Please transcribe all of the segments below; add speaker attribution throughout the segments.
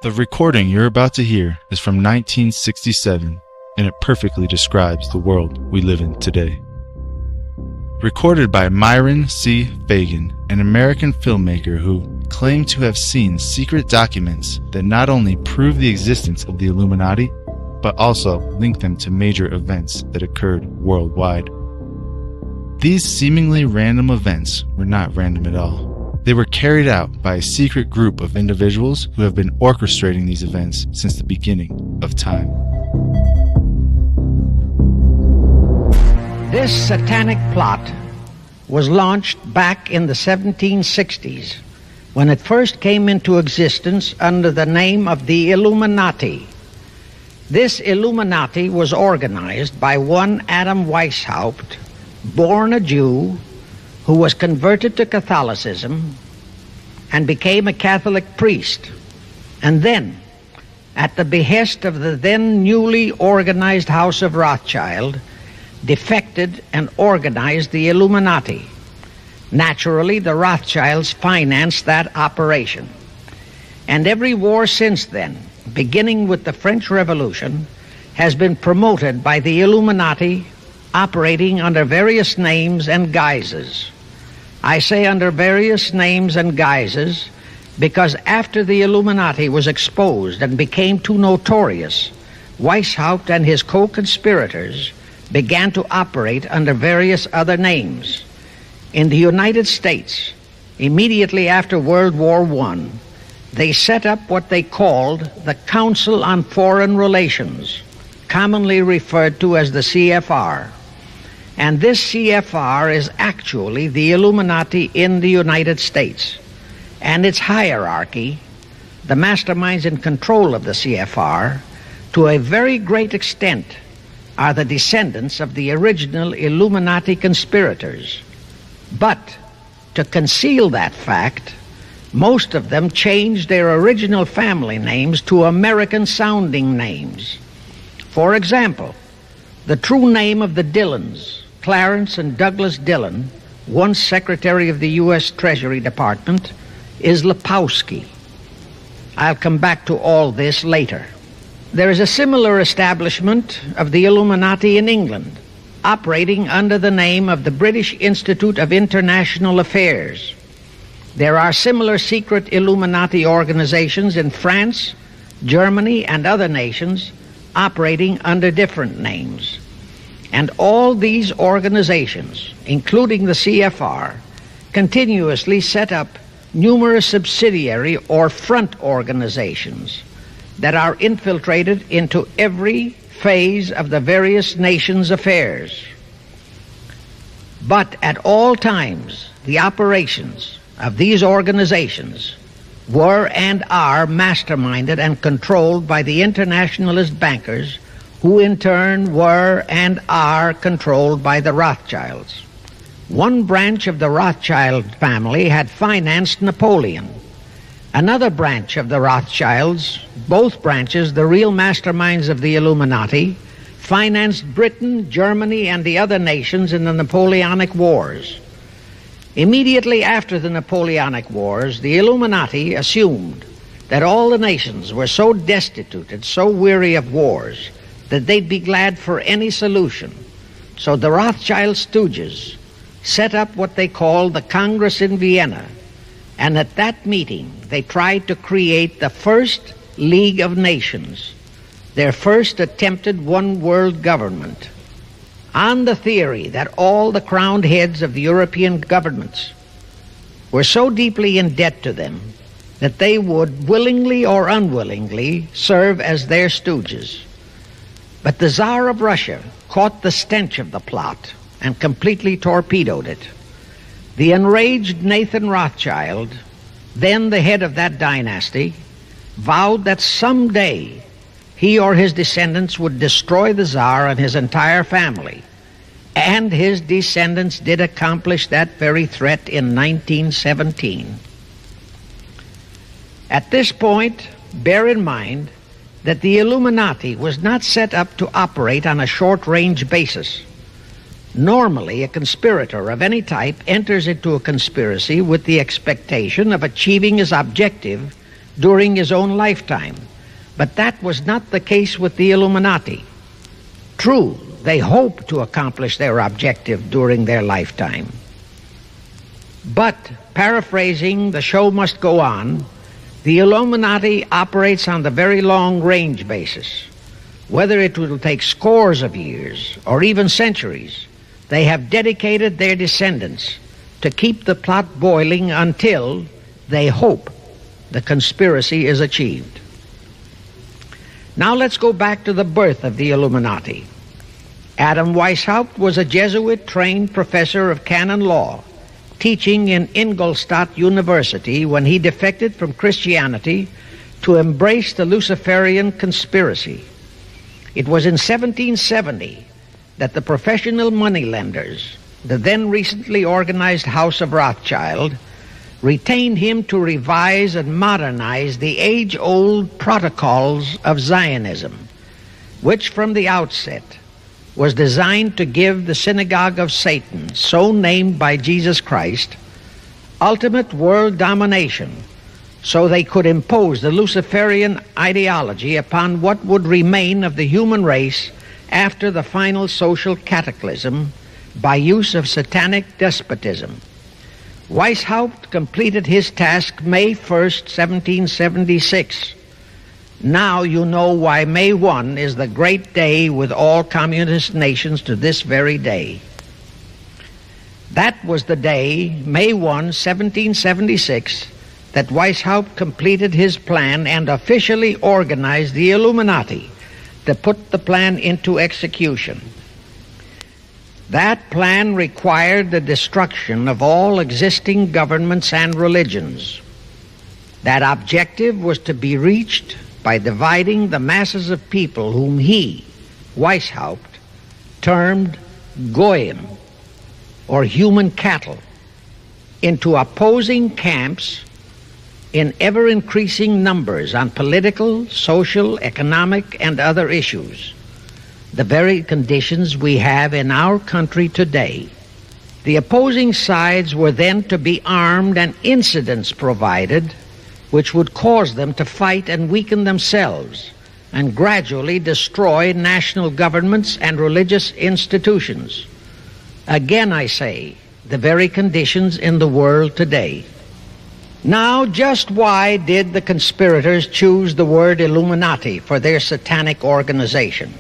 Speaker 1: The recording you're about to hear is from 1967, and it perfectly describes the world we live in today. Recorded by Myron C. Fagan, an American filmmaker who claimed to have seen secret documents that not only prove the existence of the Illuminati, but also link them to major events that occurred worldwide. These seemingly random events were not random at all. They were carried out by a secret group of individuals who have been orchestrating these events since the beginning of time.
Speaker 2: This satanic plot was launched back in the 1760s when it first came into existence under the name of the Illuminati. This Illuminati was organized by one Adam Weishaupt, born a Jew, who was converted to Catholicism and became a Catholic priest, and then, at the behest of the then newly organized House of Rothschild, defected and organized the Illuminati. Naturally, the Rothschilds financed that operation. And every war since then, beginning with the French Revolution, has been promoted by the Illuminati, operating under various names and guises. I say under various names and guises because after the Illuminati was exposed and became too notorious, Weishaupt and his co-conspirators began to operate under various other names. In the United States, immediately after World War I, they set up what they called the Council on Foreign Relations, commonly referred to as the CFR. And this CFR is actually the Illuminati in the United States. And its hierarchy, the masterminds in control of the CFR, to a very great extent, are the descendants of the original Illuminati conspirators. But to conceal that fact, most of them changed their original family names to American-sounding names. For example, the true name of the Dillons, Clarence and Douglas Dillon, once Secretary of the U.S. Treasury Department, is Lepowski. I'll come back to all this later. There is a similar establishment of the Illuminati in England, operating under the name of the British Institute of International Affairs. There are similar secret Illuminati organizations in France, Germany, and other nations operating under different names. And all these organizations, including the CFR, continuously set up numerous subsidiary or front organizations that are infiltrated into every phase of the various nations' affairs. But at all times, the operations of these organizations were and are masterminded and controlled by the internationalist bankers, who in turn were and are controlled by the Rothschilds. One branch of the Rothschild family had financed Napoleon. Another branch of the Rothschilds, both branches the real masterminds of the Illuminati, financed Britain, Germany, and the other nations in the Napoleonic Wars. Immediately after the Napoleonic Wars, the Illuminati assumed that all the nations were so destitute and so weary of wars that they'd be glad for any solution. So the Rothschild stooges set up what they called the Congress in Vienna, and at that meeting they tried to create the first League of Nations, their first attempted one world government, on the theory that all the crowned heads of the European governments were so deeply in debt to them that they would willingly or unwillingly serve as their stooges. But the Tsar of Russia caught the stench of the plot and completely torpedoed it. The enraged Nathan Rothschild, then the head of that dynasty, vowed that someday he or his descendants would destroy the Tsar and his entire family. And his descendants did accomplish that very threat in 1917. At this point, bear in mind that the Illuminati was not set up to operate on a short-range basis. Normally, a conspirator of any type enters into a conspiracy with the expectation of achieving his objective during his own lifetime. But that was not the case with the Illuminati. True, they hoped to accomplish their objective during their lifetime. But, paraphrasing "The Show Must Go On," the Illuminati operates on the very long-range basis. Whether it will take scores of years or even centuries, they have dedicated their descendants to keep the plot boiling until they hope the conspiracy is achieved. Now let's go back to the birth of the Illuminati. Adam Weishaupt was a Jesuit-trained professor of canon law, teaching in Ingolstadt University when he defected from Christianity to embrace the Luciferian conspiracy. It was in 1770 that the professional moneylenders, the then recently organized House of Rothschild, retained him to revise and modernize the age-old protocols of Zionism, which from the outset was designed to give the synagogue of Satan, so named by Jesus Christ, ultimate world domination, so they could impose the Luciferian ideology upon what would remain of the human race after the final social cataclysm by use of satanic despotism. Weishaupt completed his task May 1st, 1776. Now you know why May 1 is the great day with all communist nations to this very day. That was the day, May 1, 1776, that Weishaupt completed his plan and officially organized the Illuminati to put the plan into execution. That plan required the destruction of all existing governments and religions. That objective was to be reached by dividing the masses of people whom he, Weishaupt, termed Goyim, or human cattle, into opposing camps in ever-increasing numbers on political, social, economic, and other issues, the very conditions we have in our country today. The opposing sides were then to be armed and incidents provided which would cause them to fight and weaken themselves and gradually destroy national governments and religious institutions. Again, I say, the very conditions in the world today. Now, just why did the conspirators choose the word Illuminati for their satanic organization?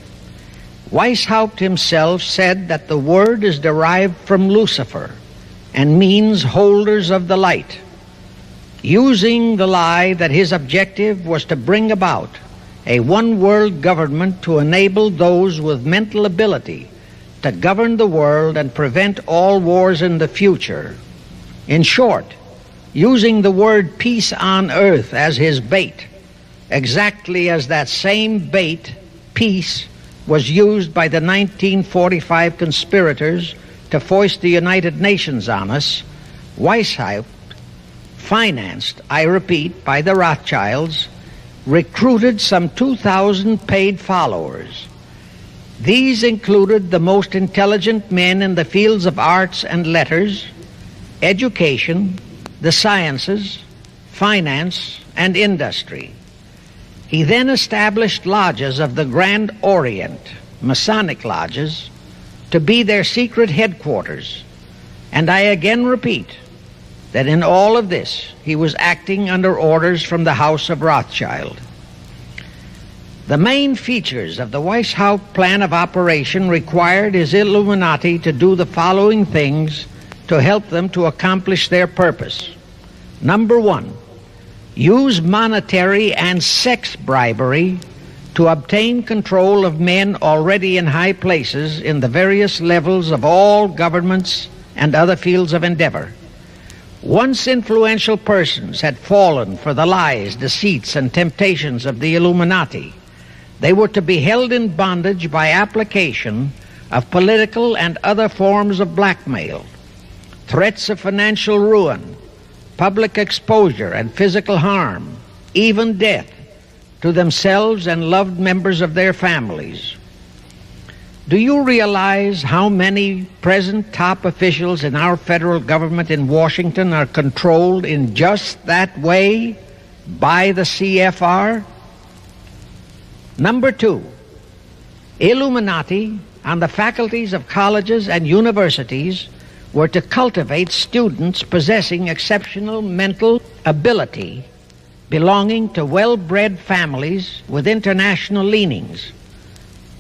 Speaker 2: Weishaupt himself said that the word is derived from Lucifer and means holders of the light, using the lie that his objective was to bring about a one-world government to enable those with mental ability to govern the world and prevent all wars in the future. In short, using the word peace on earth as his bait, exactly as that same bait, peace, was used by the 1945 conspirators to foist the United Nations on us. Weishaupt, financed, I repeat, by the Rothschilds, recruited some 2,000 paid followers. These included the most intelligent men in the fields of arts and letters, education, the sciences, finance, and industry. He then established lodges of the Grand Orient, Masonic lodges, to be their secret headquarters. And I again repeat that in all of this he was acting under orders from the House of Rothschild. The main features of the Weishaupt plan of operation required his Illuminati to do the following things to help them to accomplish their purpose. Number one, use monetary and sex bribery to obtain control of men already in high places in the various levels of all governments and other fields of endeavor. Once influential persons had fallen for the lies, deceits, and temptations of the Illuminati, they were to be held in bondage by application of political and other forms of blackmail, threats of financial ruin, public exposure and physical harm, even death, to themselves and loved members of their families. Do you realize how many present top officials in our federal government in Washington are controlled in just that way by the CFR? Number two, Illuminati and the faculties of colleges and universities were to cultivate students possessing exceptional mental ability, belonging to well-bred families with international leanings,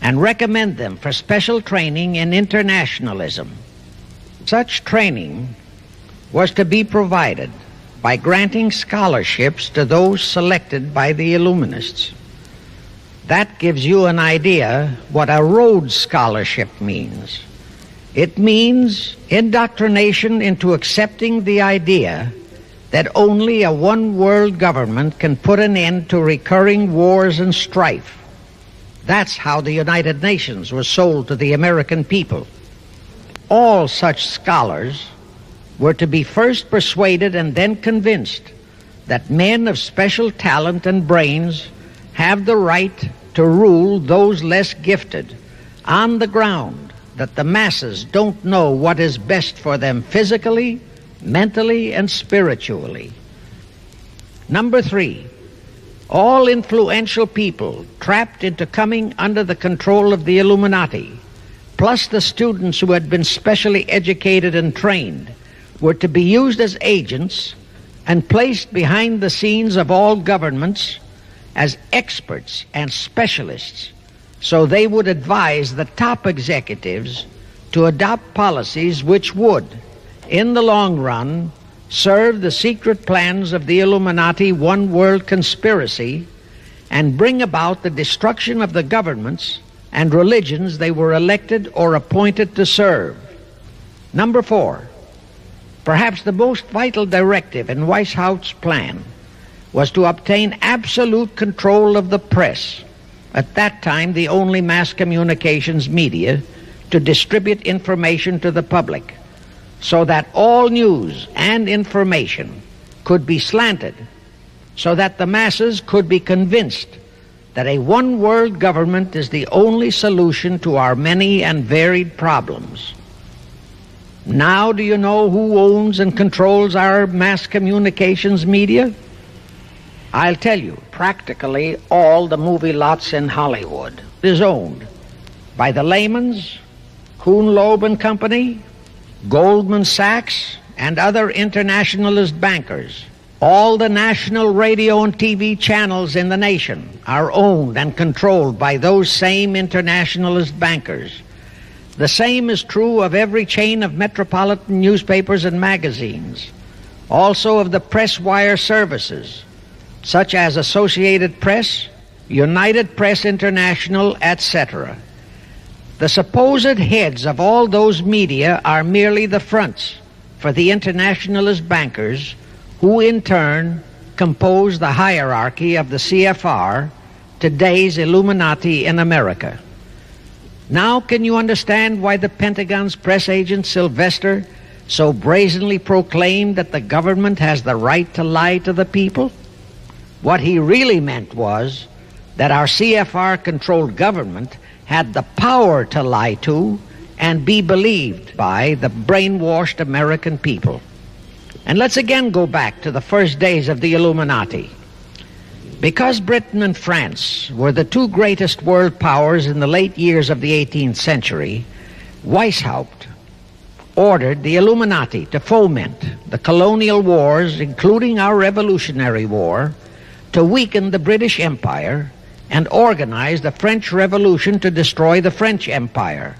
Speaker 2: and recommend them for special training in internationalism. Such training was to be provided by granting scholarships to those selected by the Illuminists. That gives you an idea what a Rhodes Scholarship means. It means indoctrination into accepting the idea that only a one-world government can put an end to recurring wars and strife. That's how the United Nations was sold to the American people. All such scholars were to be first persuaded and then convinced that men of special talent and brains have the right to rule those less gifted on the ground that the masses don't know what is best for them physically, mentally, and spiritually. Number three, all influential people trapped into coming under the control of the Illuminati, plus the students who had been specially educated and trained, were to be used as agents and placed behind the scenes of all governments as experts and specialists, so they would advise the top executives to adopt policies which would, in the long run, serve the secret plans of the Illuminati one-world conspiracy and bring about the destruction of the governments and religions they were elected or appointed to serve. Number four, perhaps the most vital directive in Weishaupt's plan was to obtain absolute control of the press, at that time the only mass communications media, to distribute information to the public, so that all news and information could be slanted, so that the masses could be convinced that a one-world government is the only solution to our many and varied problems. Now do you know who owns and controls our mass communications media? I'll tell you, practically all the movie lots in Hollywood is owned by the Lehmans, Kuhn Loeb and Company, Goldman Sachs, and other internationalist bankers. All the national radio and TV channels in the nation are owned and controlled by those same internationalist bankers. The same is true of every chain of metropolitan newspapers and magazines, also of the press wire services, such as Associated Press, United Press International, etc. The supposed heads of all those media are merely the fronts for the internationalist bankers, who in turn compose the hierarchy of the CFR, today's Illuminati in America. Now can you understand why the Pentagon's press agent Sylvester so brazenly proclaimed that the government has the right to lie to the people? What he really meant was that our CFR-controlled government had the power to lie to and be believed by the brainwashed American people. And let's again go back to the first days of the Illuminati. Because Britain and France were the two greatest world powers in the late years of the 18th century, Weishaupt ordered the Illuminati to foment the colonial wars, including our Revolutionary War, to weaken the British Empire and organize the French Revolution to destroy the French Empire.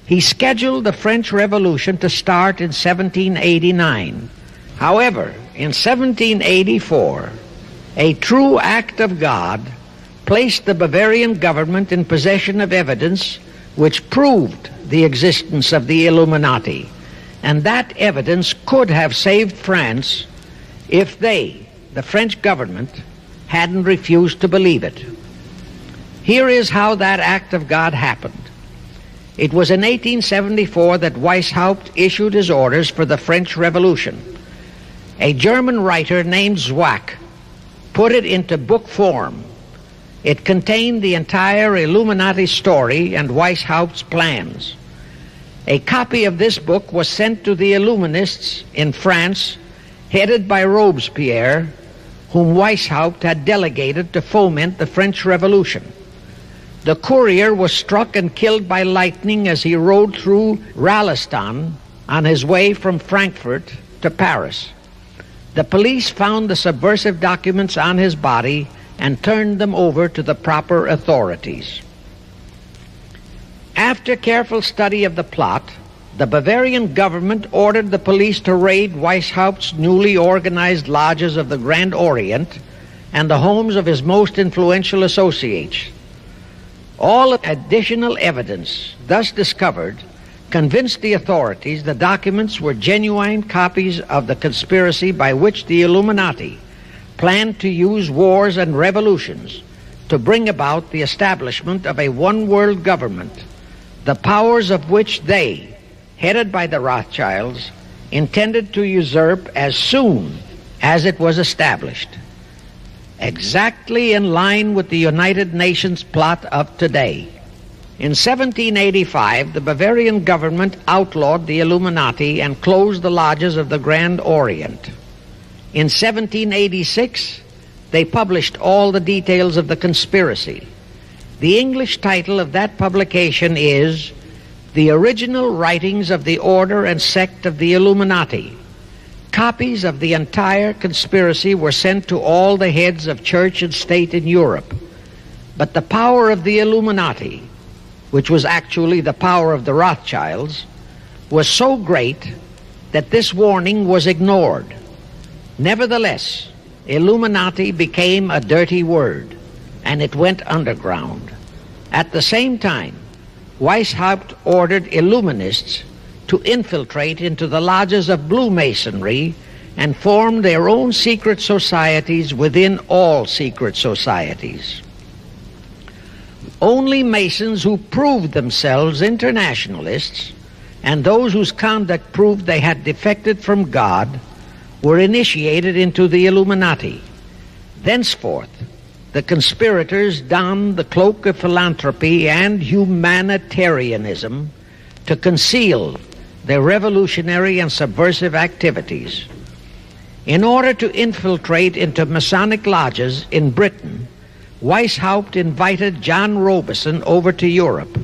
Speaker 2: He scheduled the French Revolution to start in 1789. However, in 1784, a true act of God placed the Bavarian government in possession of evidence which proved the existence of the Illuminati, and that evidence could have saved France if they, the French government, hadn't refused to believe it. Here is how that act of God happened. It was in 1874 that Weishaupt issued his orders for the French Revolution. A German writer named Zwack put it into book form. It contained the entire Illuminati story and Weishaupt's plans. A copy of this book was sent to the Illuminists in France, headed by Robespierre, whom Weishaupt had delegated to foment the French Revolution. The courier was struck and killed by lightning as he rode through Ralston on his way from Frankfurt to Paris. The police found the subversive documents on his body and turned them over to the proper authorities. After careful study of the plot, the Bavarian government ordered the police to raid Weishaupt's newly organized lodges of the Grand Orient and the homes of his most influential associates. All additional evidence thus discovered convinced the authorities the documents were genuine copies of the conspiracy by which the Illuminati planned to use wars and revolutions to bring about the establishment of a one-world government, the powers of which they, headed by the Rothschilds, intended to usurp as soon as it was established, exactly in line with the United Nations plot of today. In 1785, the Bavarian government outlawed the Illuminati and closed the lodges of the Grand Orient. In 1786, they published all the details of the conspiracy. The English title of that publication is The Original Writings of the Order and Sect of the Illuminati. Copies of the entire conspiracy were sent to all the heads of church and state in Europe. But the power of the Illuminati, which was actually the power of the Rothschilds, was so great that this warning was ignored. Nevertheless, Illuminati became a dirty word, and it went underground. At the same time, Weishaupt ordered Illuminists to infiltrate into the lodges of Blue Masonry and form their own secret societies within all secret societies. Only Masons who proved themselves internationalists and those whose conduct proved they had defected from God were initiated into the Illuminati. Thenceforth, the conspirators donned the cloak of philanthropy and humanitarianism to conceal their revolutionary and subversive activities. In order to infiltrate into Masonic lodges in Britain, Weishaupt invited John Robison over to Europe.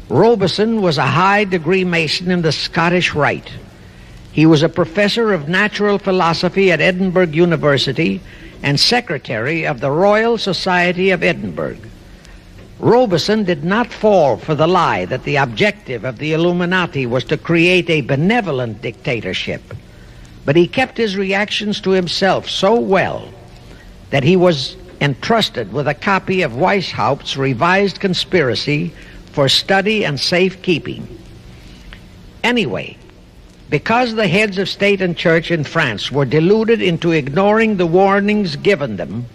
Speaker 2: Robison was a high-degree Mason in the Scottish Rite. He was a professor of natural philosophy at Edinburgh University and secretary of the Royal Society of Edinburgh. Robison did not fall for the lie that the objective of the Illuminati was to create a benevolent dictatorship, but he kept his reactions to himself so well that he was entrusted with a copy of Weishaupt's revised conspiracy for study and safekeeping. Anyway, because the heads of state and church in France were deluded into ignoring the warnings given them,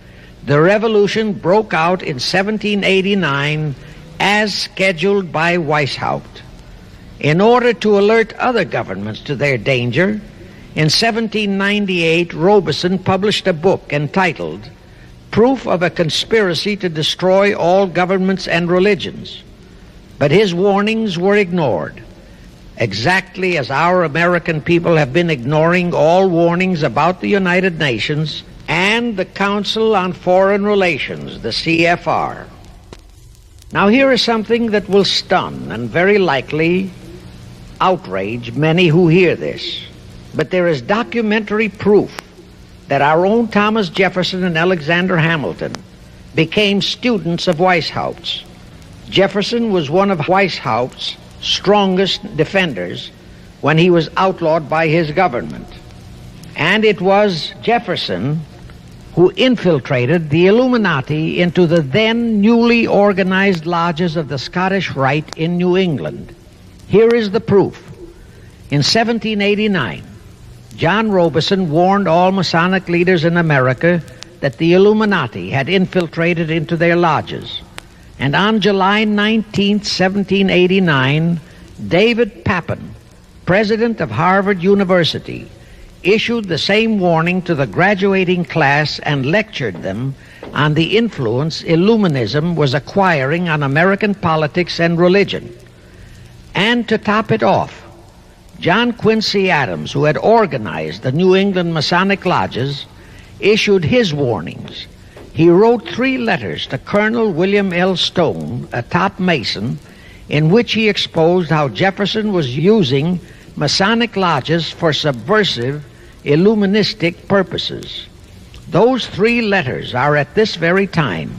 Speaker 2: the revolution broke out in 1789 as scheduled by Weishaupt. In order to alert other governments to their danger, in 1798 Robison published a book entitled Proof of a Conspiracy to Destroy All Governments and Religions. But his warnings were ignored, exactly as our American people have been ignoring all warnings about the United Nations and the Council on Foreign Relations, the CFR. Now here is something that will stun and very likely outrage many who hear this, but there is documentary proof that our own Thomas Jefferson and Alexander Hamilton became students of Weishaupt's. Jefferson was one of Weishaupt's strongest defenders when he was outlawed by his government. And it was Jefferson who infiltrated the Illuminati into the then newly organized lodges of the Scottish Rite in New England. Here is the proof. In 1789, John Robison warned all Masonic leaders in America that the Illuminati had infiltrated into their lodges. And on July 19, 1789, David Papin, president of Harvard University, issued the same warning to the graduating class and lectured them on the influence Illuminism was acquiring on American politics and religion. And to top it off, John Quincy Adams, who had organized the New England Masonic lodges, issued his warnings. He wrote 3 letters to Colonel William L. Stone, a top Mason, in which he exposed how Jefferson was using Masonic lodges for subversive, Illuministic purposes. Those 3 letters are at this very time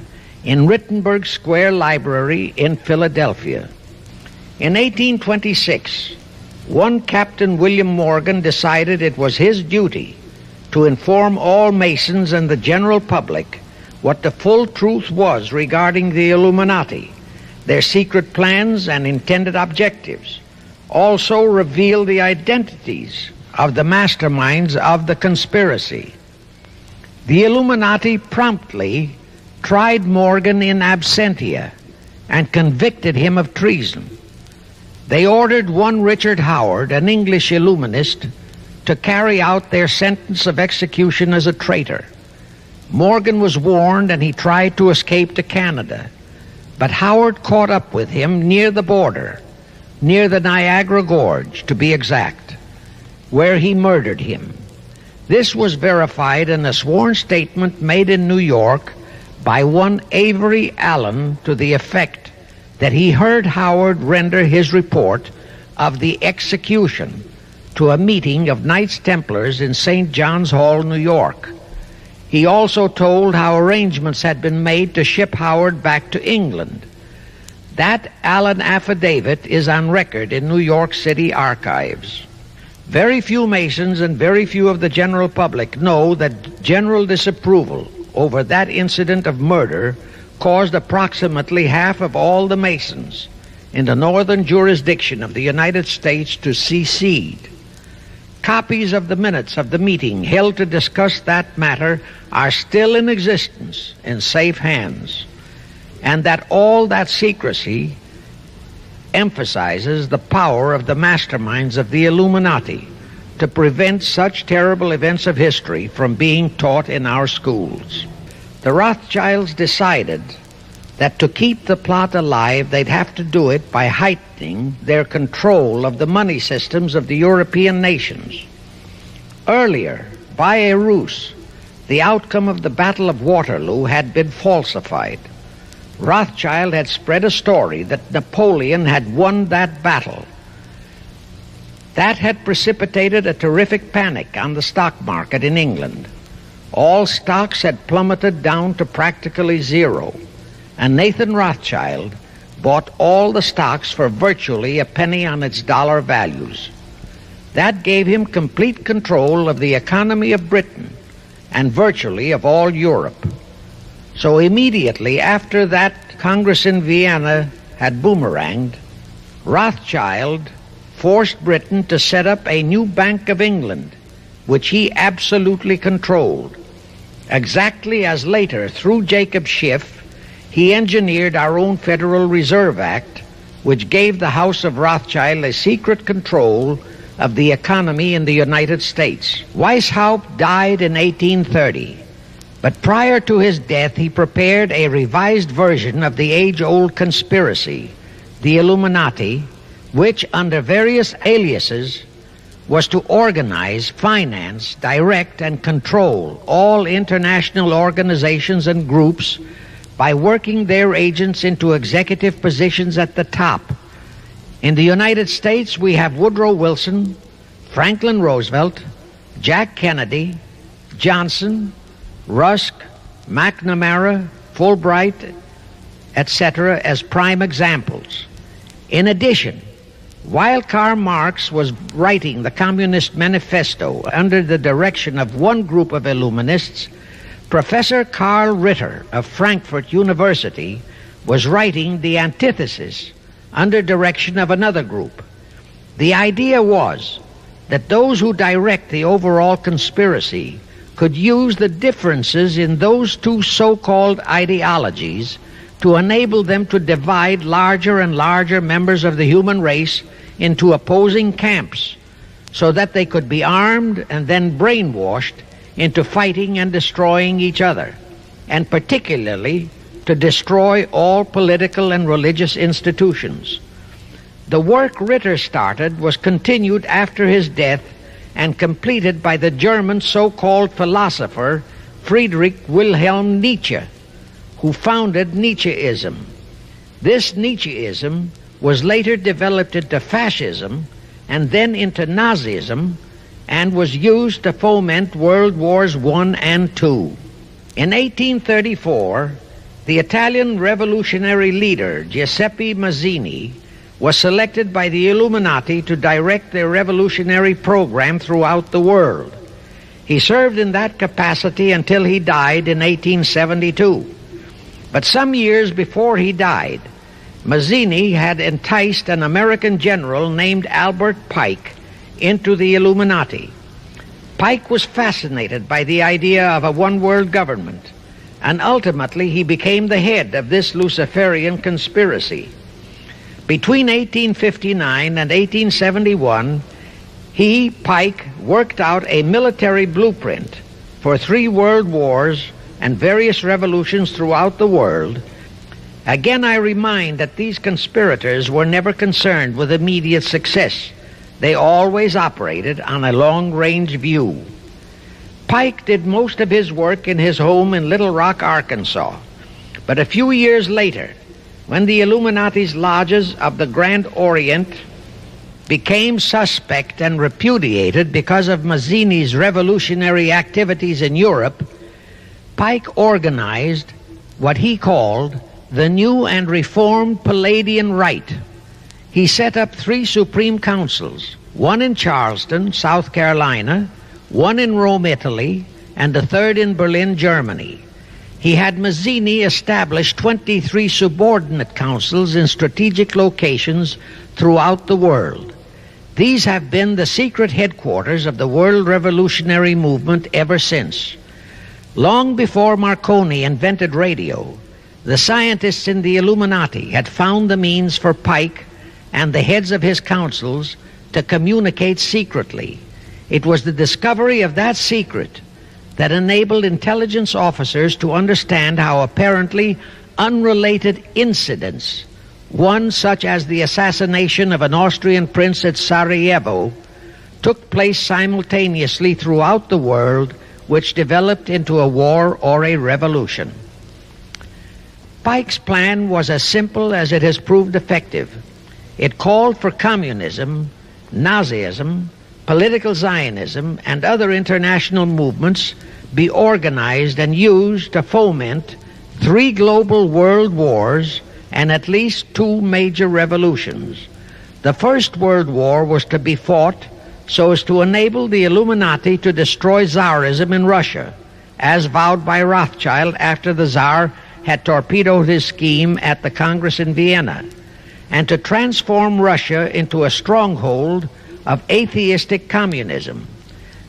Speaker 2: in Rittenberg Square Library in Philadelphia. In 1826, one Captain William Morgan decided it was his duty to inform all Masons and the general public what the full truth was regarding the Illuminati, their secret plans and intended objectives. Also reveal the identities of the masterminds of the conspiracy. The Illuminati promptly tried Morgan in absentia and convicted him of treason. They ordered one Richard Howard, an English Illuminist, to carry out their sentence of execution as a traitor. Morgan was warned and he tried to escape to Canada, but Howard caught up with him near the border, near the Niagara Gorge, to be exact, where he murdered him. This was verified in a sworn statement made in New York by one Avery Allen to the effect that he heard Howard render his report of the execution to a meeting of Knights Templars in St. John's Hall, New York. He also told how arrangements had been made to ship Howard back to England. That Allen affidavit is on record in New York City archives. Very few Masons and very few of the general public know that general disapproval over that incident of murder caused approximately half of all the Masons in the northern jurisdiction of the United States to secede. Copies of the minutes of the meeting held to discuss that matter are still in existence in safe hands, and that all that secrecy emphasizes the power of the masterminds of the Illuminati to prevent such terrible events of history from being taught in our schools. The Rothschilds decided that to keep the plot alive, they'd have to do it by heightening their control of the money systems of the European nations. Earlier, by a ruse, the outcome of the Battle of Waterloo had been falsified. Rothschild had spread a story that Napoleon had won that battle. That had precipitated a terrific panic on the stock market in England. All stocks had plummeted down to practically zero, and Nathan Rothschild bought all the stocks for virtually a penny on its dollar values. That gave him complete control of the economy of Britain and virtually of all Europe. So immediately after that Congress in Vienna had boomeranged, Rothschild forced Britain to set up a new Bank of England, which he absolutely controlled. Exactly as later, through Jacob Schiff, he engineered our own Federal Reserve Act, which gave the House of Rothschild a secret control of the economy in the United States. Weishaupt died in 1830, but prior to his death he prepared a revised version of the age-old conspiracy, the Illuminati, which under various aliases was to organize, finance, direct, and control all international organizations and groups by working their agents into executive positions at the top. In the United States, we have Woodrow Wilson, Franklin Roosevelt, Jack Kennedy, Johnson, Rusk, McNamara, Fulbright, etc. as prime examples. In addition, while Karl Marx was writing the Communist Manifesto under the direction of one group of Illuminists, Professor Karl Ritter of Frankfurt University was writing the antithesis under direction of another group. The idea was that those who direct the overall conspiracy could use the differences in those two so-called ideologies to enable them to divide larger and larger members of the human race into opposing camps so that they could be armed and then brainwashed into fighting and destroying each other, and particularly to destroy all political and religious institutions. The work Ritter started was continued after his death and completed by the German so-called philosopher Friedrich Wilhelm Nietzsche, who founded Nietzscheism. This Nietzscheism was later developed into fascism and then into Nazism, and was used to foment World Wars I and II. In 1834, the Italian revolutionary leader Giuseppe Mazzini was selected by the Illuminati to direct their revolutionary program throughout the world. He served in that capacity until he died in 1872. But some years before he died, Mazzini had enticed an American general named Albert Pike into the Illuminati. Pike was fascinated by the idea of a one-world government, and ultimately he became the head of this Luciferian conspiracy. Between 1859 and 1871, Pike, worked out a military blueprint for 3 world wars and various revolutions throughout the world. Again, I remind that these conspirators were never concerned with immediate success. They always operated on a long-range view. Pike did most of his work in his home in Little Rock, Arkansas. But a few years later, when the Illuminati's lodges of the Grand Orient became suspect and repudiated because of Mazzini's revolutionary activities in Europe, Pike organized what he called the New and Reformed Palladian Rite. He set up 3 supreme councils, one in Charleston, South Carolina, one in Rome, Italy, and the 3rd in Berlin, Germany. He had Mazzini establish 23 subordinate councils in strategic locations throughout the world. These have been the secret headquarters of the world revolutionary movement ever since. Long before Marconi invented radio, the scientists in the Illuminati had found the means for Pike and the heads of his councils to communicate secretly. It was the discovery of that secret that enabled intelligence officers to understand how apparently unrelated incidents, one such as the assassination of an Austrian prince at Sarajevo, took place simultaneously throughout the world, which developed into a war or a revolution. Pike's plan was as simple as it has proved effective. It called for communism, Nazism, political Zionism, and other international movements be organized and used to foment 3 global world wars and at least 2 major revolutions. The First World War was to be fought so as to enable the Illuminati to destroy Tsarism in Russia, as vowed by Rothschild after the Tsar had torpedoed his scheme at the Congress in Vienna, and to transform Russia into a stronghold of atheistic communism.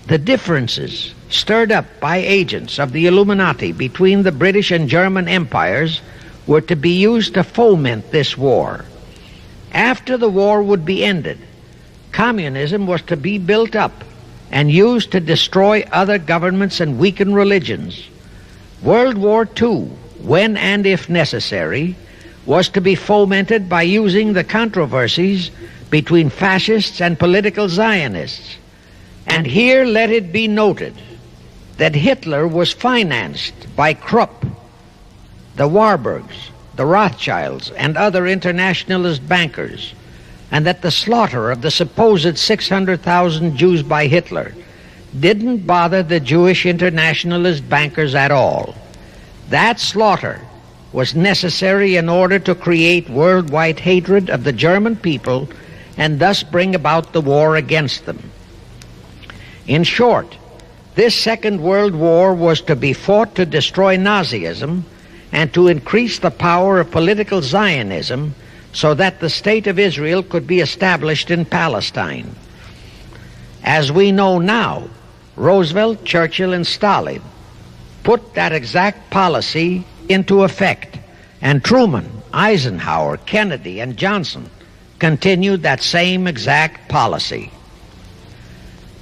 Speaker 2: The differences stirred up by agents of the Illuminati between the British and German empires were to be used to foment this war. After the war would be ended, communism was to be built up and used to destroy other governments and weaken religions. World War II, when and if necessary, was to be fomented by using the controversies between fascists and political Zionists. And here let it be noted that Hitler was financed by Krupp, the Warburgs, the Rothschilds, and other internationalist bankers, and that the slaughter of the supposed 600,000 Jews by Hitler didn't bother the Jewish internationalist bankers at all. That slaughter was necessary in order to create worldwide hatred of the German people and thus bring about the war against them. In short, this Second World War was to be fought to destroy Nazism and to increase the power of political Zionism so that the State of Israel could be established in Palestine. As we know now, Roosevelt, Churchill, and Stalin put that exact policy into effect, and Truman, Eisenhower, Kennedy, and Johnson continued that same exact policy.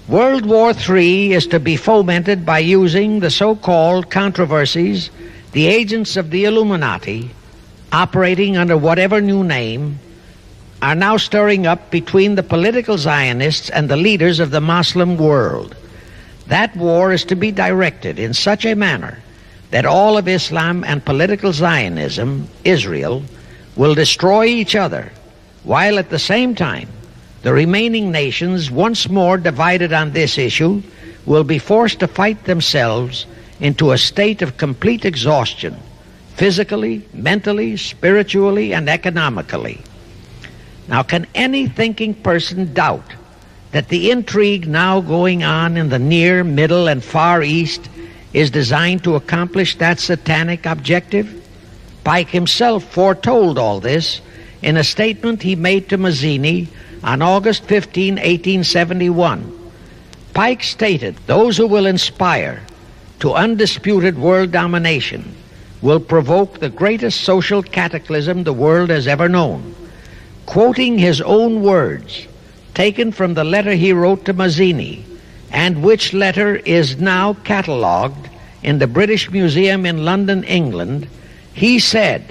Speaker 2: World War III is to be fomented by using the so-called controversies the agents of the Illuminati, operating under whatever new name, are now stirring up between the political Zionists and the leaders of the Muslim world. That war is to be directed in such a manner that all of Islam and political Zionism, Israel, will destroy each other, while at the same time the remaining nations, once more divided on this issue, will be forced to fight themselves into a state of complete exhaustion, physically, mentally, spiritually, and economically. Now, can any thinking person doubt that the intrigue now going on in the Near, Middle, and Far East is designed to accomplish that satanic objective? Pike himself foretold all this in a statement he made to Mazzini on August 15, 1871. Pike stated, "Those who will inspire to undisputed world domination will provoke the greatest social cataclysm the world has ever known." Quoting his own words, taken from the letter he wrote to Mazzini, and which letter is now catalogued in the British Museum in London, England, he said,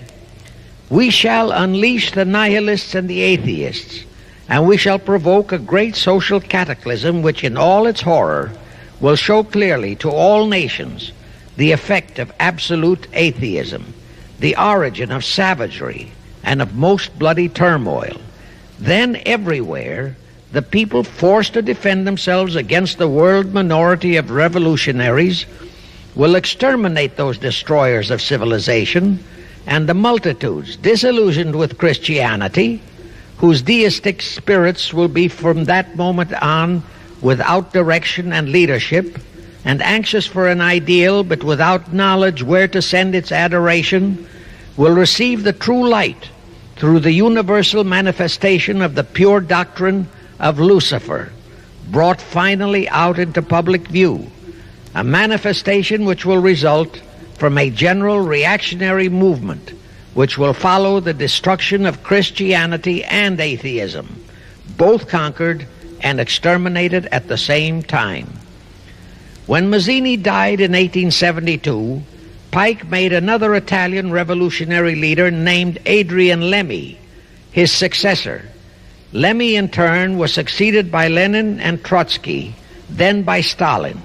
Speaker 2: "We shall unleash the nihilists and the atheists, and we shall provoke a great social cataclysm which in all its horror will show clearly to all nations the effect of absolute atheism, the origin of savagery and of most bloody turmoil. Then everywhere the people forced to defend themselves against the world minority of revolutionaries will exterminate those destroyers of civilization, and the multitudes disillusioned with Christianity, whose deistic spirits will be from that moment on without direction and leadership, and anxious for an ideal but without knowledge where to send its adoration, will receive the true light through the universal manifestation of the pure doctrine of Lucifer, brought finally out into public view, a manifestation which will result from a general reactionary movement which will follow the destruction of Christianity and atheism, both conquered and exterminated at the same time." When Mazzini died in 1872, Pike made another Italian revolutionary leader named Adrian Lemmi his successor. Lemmi, in turn, was succeeded by Lenin and Trotsky, then by Stalin.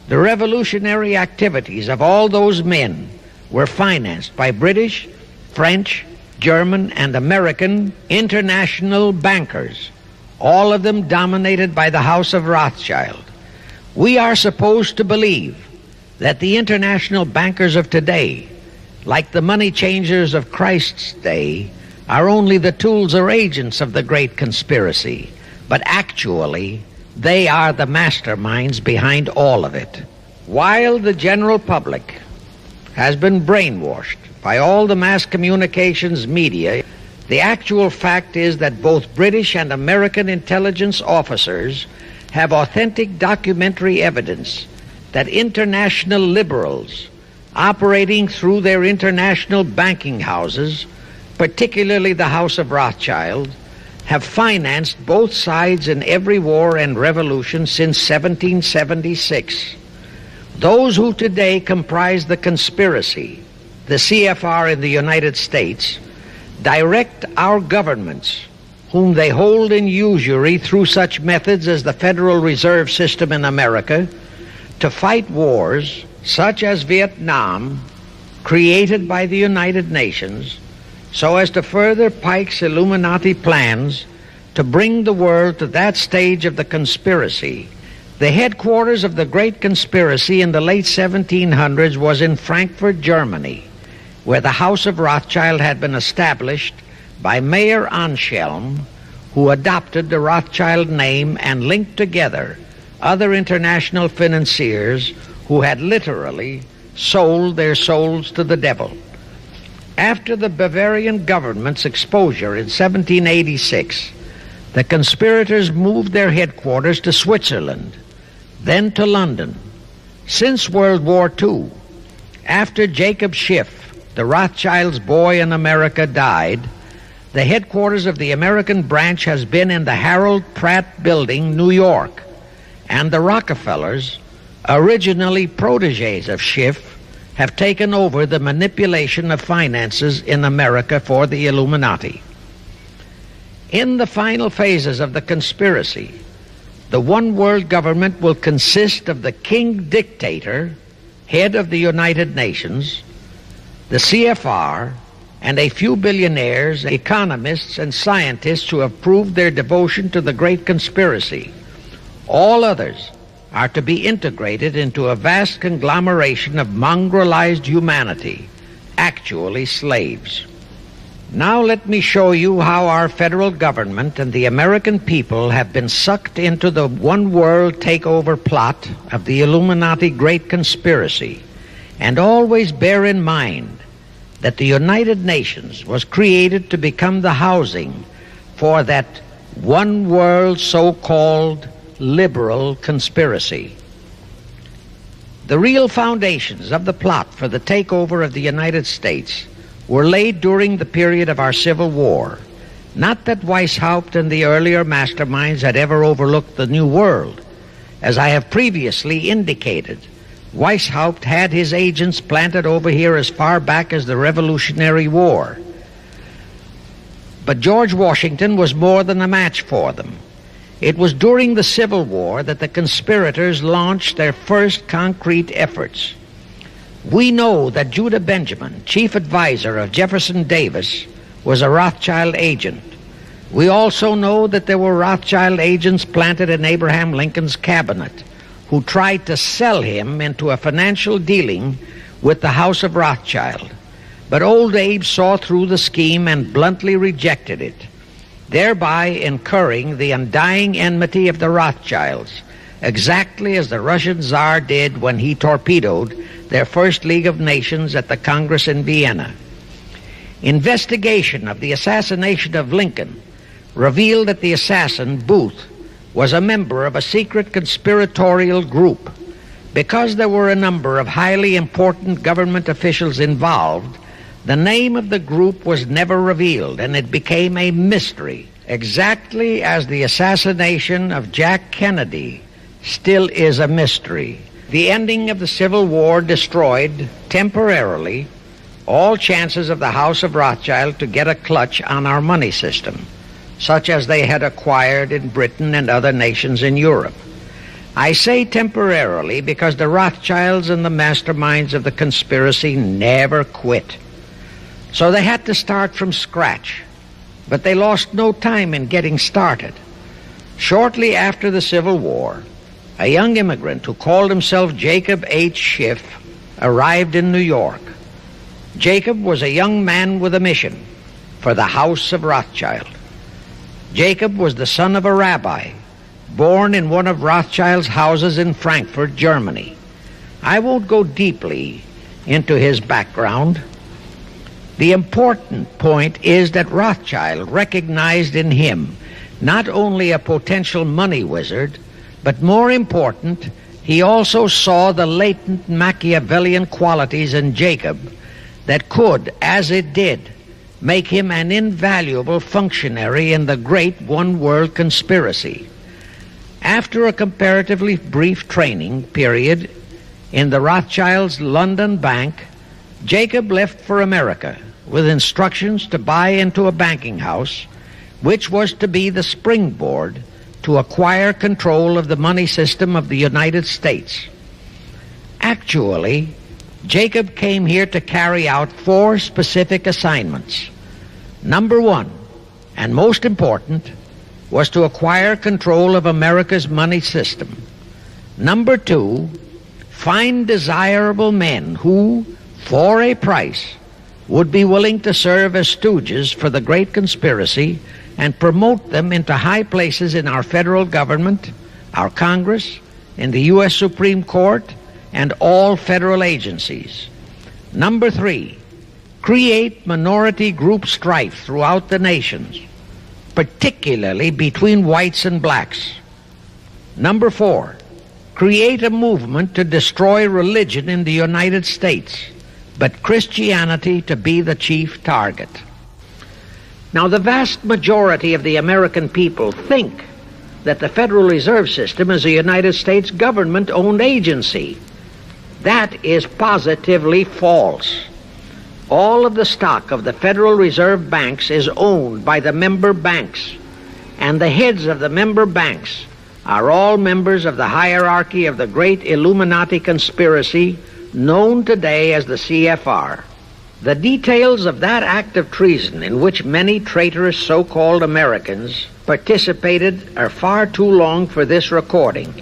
Speaker 2: The revolutionary activities of all those men were financed by British, French, German, and American international bankers, all of them dominated by the House of Rothschild. We are supposed to believe that the international bankers of today, like the money changers of Christ's day, are only the tools or agents of the great conspiracy, but actually they are the masterminds behind all of it. While the general public has been brainwashed by all the mass communications media, the actual fact is that both British and American intelligence officers have authentic documentary evidence that international liberals operating through their international banking houses, particularly the House of Rothschild, have financed both sides in every war and revolution since 1776. Those who today comprise the conspiracy, the CFR in the United States, direct our governments, whom they hold in usury through such methods as the Federal Reserve System in America, to fight wars such as Vietnam, created by the United Nations, so as to further Pike's Illuminati plans to bring the world to that stage of the conspiracy. The headquarters of the great conspiracy in the late 1700s was in Frankfurt, Germany, where the House of Rothschild had been established by Mayer Anschelm, who adopted the Rothschild name and linked together other international financiers who had literally sold their souls to the devil. After the Bavarian government's exposure in 1786, the conspirators moved their headquarters to Switzerland, then to London. Since World War II, after Jacob Schiff, the Rothschild's boy in America, died, the headquarters of the American branch has been in the Harold Pratt Building, New York, and the Rockefellers, originally protégés of Schiff, have taken over the manipulation of finances in America for the Illuminati. In the final phases of the conspiracy, the one world government will consist of the king dictator, head of the United Nations, the CFR, and a few billionaires, economists, and scientists who have proved their devotion to the great conspiracy. All others are to be integrated into a vast conglomeration of mongrelized humanity, actually slaves. Now let me show you how our federal government and the American people have been sucked into the one world takeover plot of the Illuminati great conspiracy. And always bear in mind that the United Nations was created to become the housing for that one world so-called liberal conspiracy. The real foundations of the plot for the takeover of the United States were laid during the period of our Civil War. Not that Weishaupt and the earlier masterminds had ever overlooked the New World. As I have previously indicated, Weishaupt had his agents planted over here as far back as the Revolutionary War. But George Washington was more than a match for them. It was during the Civil War that the conspirators launched their first concrete efforts. We know that Judah Benjamin, chief advisor of Jefferson Davis, was a Rothschild agent. We also know that there were Rothschild agents planted in Abraham Lincoln's cabinet who tried to sell him into a financial dealing with the House of Rothschild. But old Abe saw through the scheme and bluntly rejected it, thereby incurring the undying enmity of the Rothschilds, exactly as the Russian Tsar did when he torpedoed their first League of Nations at the Congress in Vienna. Investigation of the assassination of Lincoln revealed that the assassin, Booth, was a member of a secret conspiratorial group. Because there were a number of highly important government officials involved, the name of the group was never revealed, and it became a mystery, exactly as the assassination of Jack Kennedy still is a mystery. The ending of the Civil War destroyed, temporarily, all chances of the House of Rothschild to get a clutch on our money system, such as they had acquired in Britain and other nations in Europe. I say temporarily because the Rothschilds and the masterminds of the conspiracy never quit. So they had to start from scratch, but they lost no time in getting started. Shortly after the Civil War, a young immigrant who called himself Jacob H. Schiff arrived in New York. Jacob was a young man with a mission for the House of Rothschild. Jacob was the son of a rabbi, born in one of Rothschild's houses in Frankfurt, Germany. I won't go deeply into his background. The important point is that Rothschild recognized in him not only a potential money wizard, but more important, he also saw the latent Machiavellian qualities in Jacob that could, as it did, make him an invaluable functionary in the great one-world conspiracy. After a comparatively brief training period in the Rothschilds' London bank, Jacob left for America with instructions to buy into a banking house, which was to be the springboard to acquire control of the money system of the United States. Actually, Jacob came here to carry out 4 specific assignments. Number 1, and most important, was to acquire control of America's money system. Number 2, find desirable men who, for a price, would be willing to serve as stooges for the great conspiracy and promote them into high places in our federal government, our Congress, in the U.S. Supreme Court, and all federal agencies. Number 3, create minority group strife throughout the nations, particularly between whites and blacks. Number 4, create a movement to destroy religion in the United States, but Christianity to be the chief target. Now, the vast majority of the American people think that the Federal Reserve System is a United States government-owned agency. That is positively false. All of the stock of the Federal Reserve banks is owned by the member banks, and the heads of the member banks are all members of the hierarchy of the great Illuminati conspiracy known today as the CFR. The details of that act of treason in which many traitorous so-called Americans participated are far too long for this recording.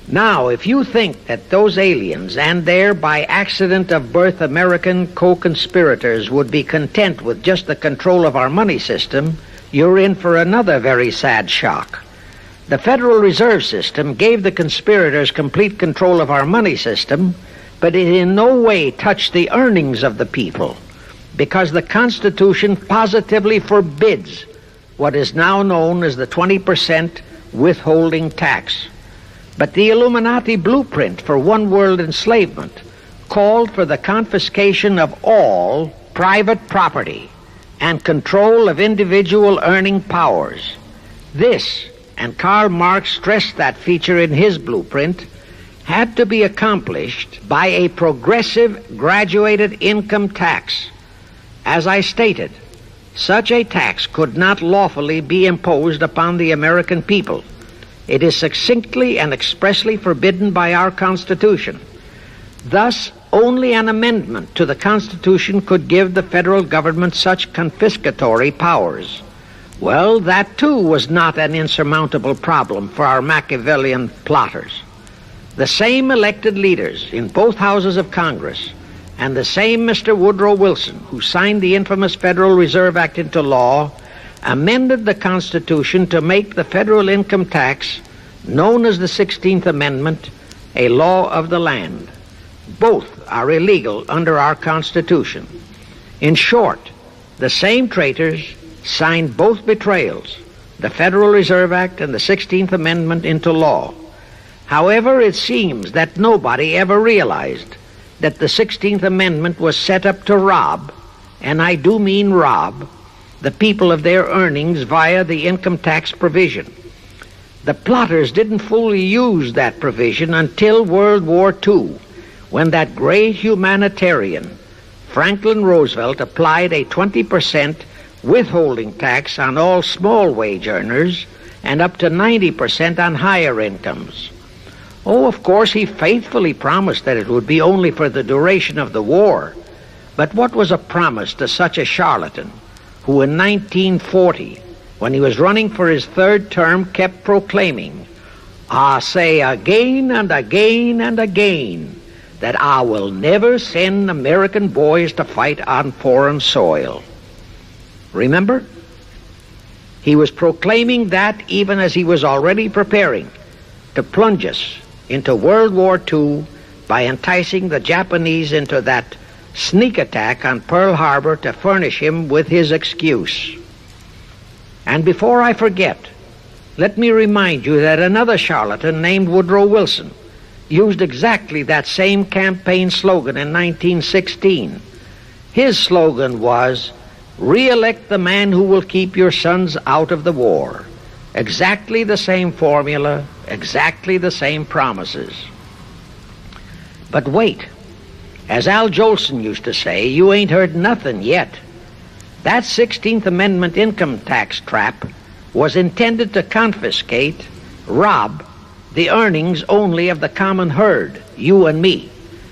Speaker 2: Now, if you think that those aliens and their by accident of birth American co-conspirators would be content with just the control of our money system, you're in for another very sad shock. The Federal Reserve System gave the conspirators complete control of our money system, but it in no way touched the earnings of the people, because the Constitution positively forbids what is now known as the 20% withholding tax. But the Illuminati blueprint for one world enslavement called for the confiscation of all private property and control of individual earning powers. This, and Karl Marx stressed that feature in his blueprint, had to be accomplished by a progressive graduated income tax. As I stated, such a tax could not lawfully be imposed upon the American people. It is succinctly and expressly forbidden by our Constitution. Thus, only an amendment to the Constitution could give the federal government such confiscatory powers. Well, that too was not an insurmountable problem for our Machiavellian plotters. The same elected leaders in both houses of Congress and the same Mr. Woodrow Wilson, who signed the infamous Federal Reserve Act into law, amended the Constitution to make the federal income tax, known as the 16th Amendment, a law of the land. Both are illegal under our Constitution. In short, the same traitors signed both betrayals, the Federal Reserve Act and the 16th Amendment, into law. However, it seems that nobody ever realized that the 16th Amendment was set up to rob, and I do mean rob, the people of their earnings via the income tax provision. The plotters didn't fully use that provision until World War II, when that great humanitarian, Franklin Roosevelt, applied a 20% withholding tax on all small wage earners and up to 90% on higher incomes. Oh, of course, he faithfully promised that it would be only for the duration of the war. But what was a promise to such a charlatan who in 1940, when he was running for his third term, kept proclaiming, "I say again and again and again that I will never send American boys to fight on foreign soil"? Remember? He was proclaiming that even as he was already preparing to plunge us into World War II by enticing the Japanese into that sneak attack on Pearl Harbor to furnish him with his excuse. And before I forget, let me remind you that another charlatan named Woodrow Wilson used exactly that same campaign slogan in 1916. His slogan was, "Re-elect the man who will keep your sons out of the war." Exactly the same formula, exactly the same promises. But wait. As Al Jolson used to say, you ain't heard nothing yet. That 16th Amendment income tax trap was intended to confiscate, rob, the earnings only of the common herd, you and me.